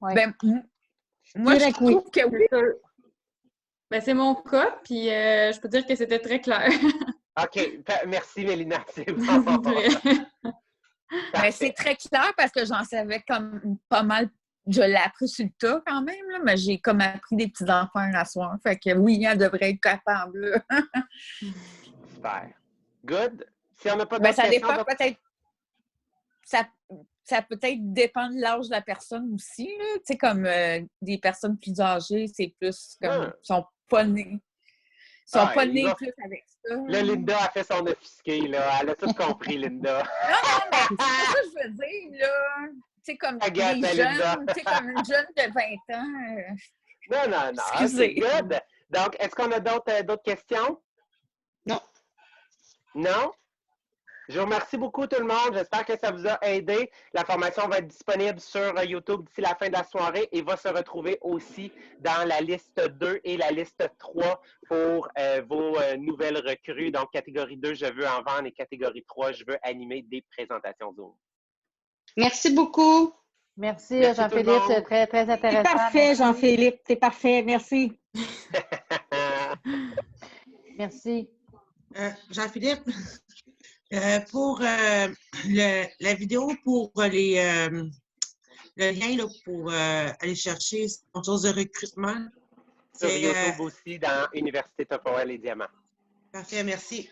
Oui. Ben, moi, je Direct, oui. trouve que oui. Ben, c'est mon cas, puis je peux dire que c'était très clair. OK. Merci, Mélina. C'est C'est bon. vrai. Ben, c'est très clair parce que j'en savais comme pas mal. Je l'ai appris sur le tas quand même, là, mais j'ai comme appris des petits enfants à soir. Fait que oui, elle devrait être capable. Là. Super. Good. Si on n'a pas Ben, d'autres ça questions... dépend peut-être. Ça peut-être dépend de l'âge de la personne aussi. Tu sais, comme des personnes plus âgées, c'est plus comme. Ils sont pas nés. Ils sont pas nés plus avec ça. Là, Linda a fait son offusqué, là. Elle a tout compris, Linda. Non, mais c'est pas ça que je veux dire, là. Tu sais, comme Regarde, les Linda. jeunes, tu sais, comme une jeune de 20 ans. Non. Excusez. C'est good. Donc, est-ce qu'on a d'autres questions? Non. Non? Je vous remercie beaucoup tout le monde. J'espère que ça vous a aidé. La formation va être disponible sur YouTube d'ici la fin de la soirée et va se retrouver aussi dans la liste 2 et la liste 3 pour vos nouvelles recrues. Donc, catégorie 2, je veux en vendre et catégorie 3, je veux animer des présentations Zoom. Merci beaucoup. Merci, Jean-Philippe. C'est très, très intéressant. C'est parfait, Jean-Philippe. C'est parfait. Merci. Merci. Jean-Philippe, pour la vidéo, pour le lien là, pour aller chercher une chose de recrutement. Sur YouTube aussi, dans Université Top Power les Diamants. Parfait, merci.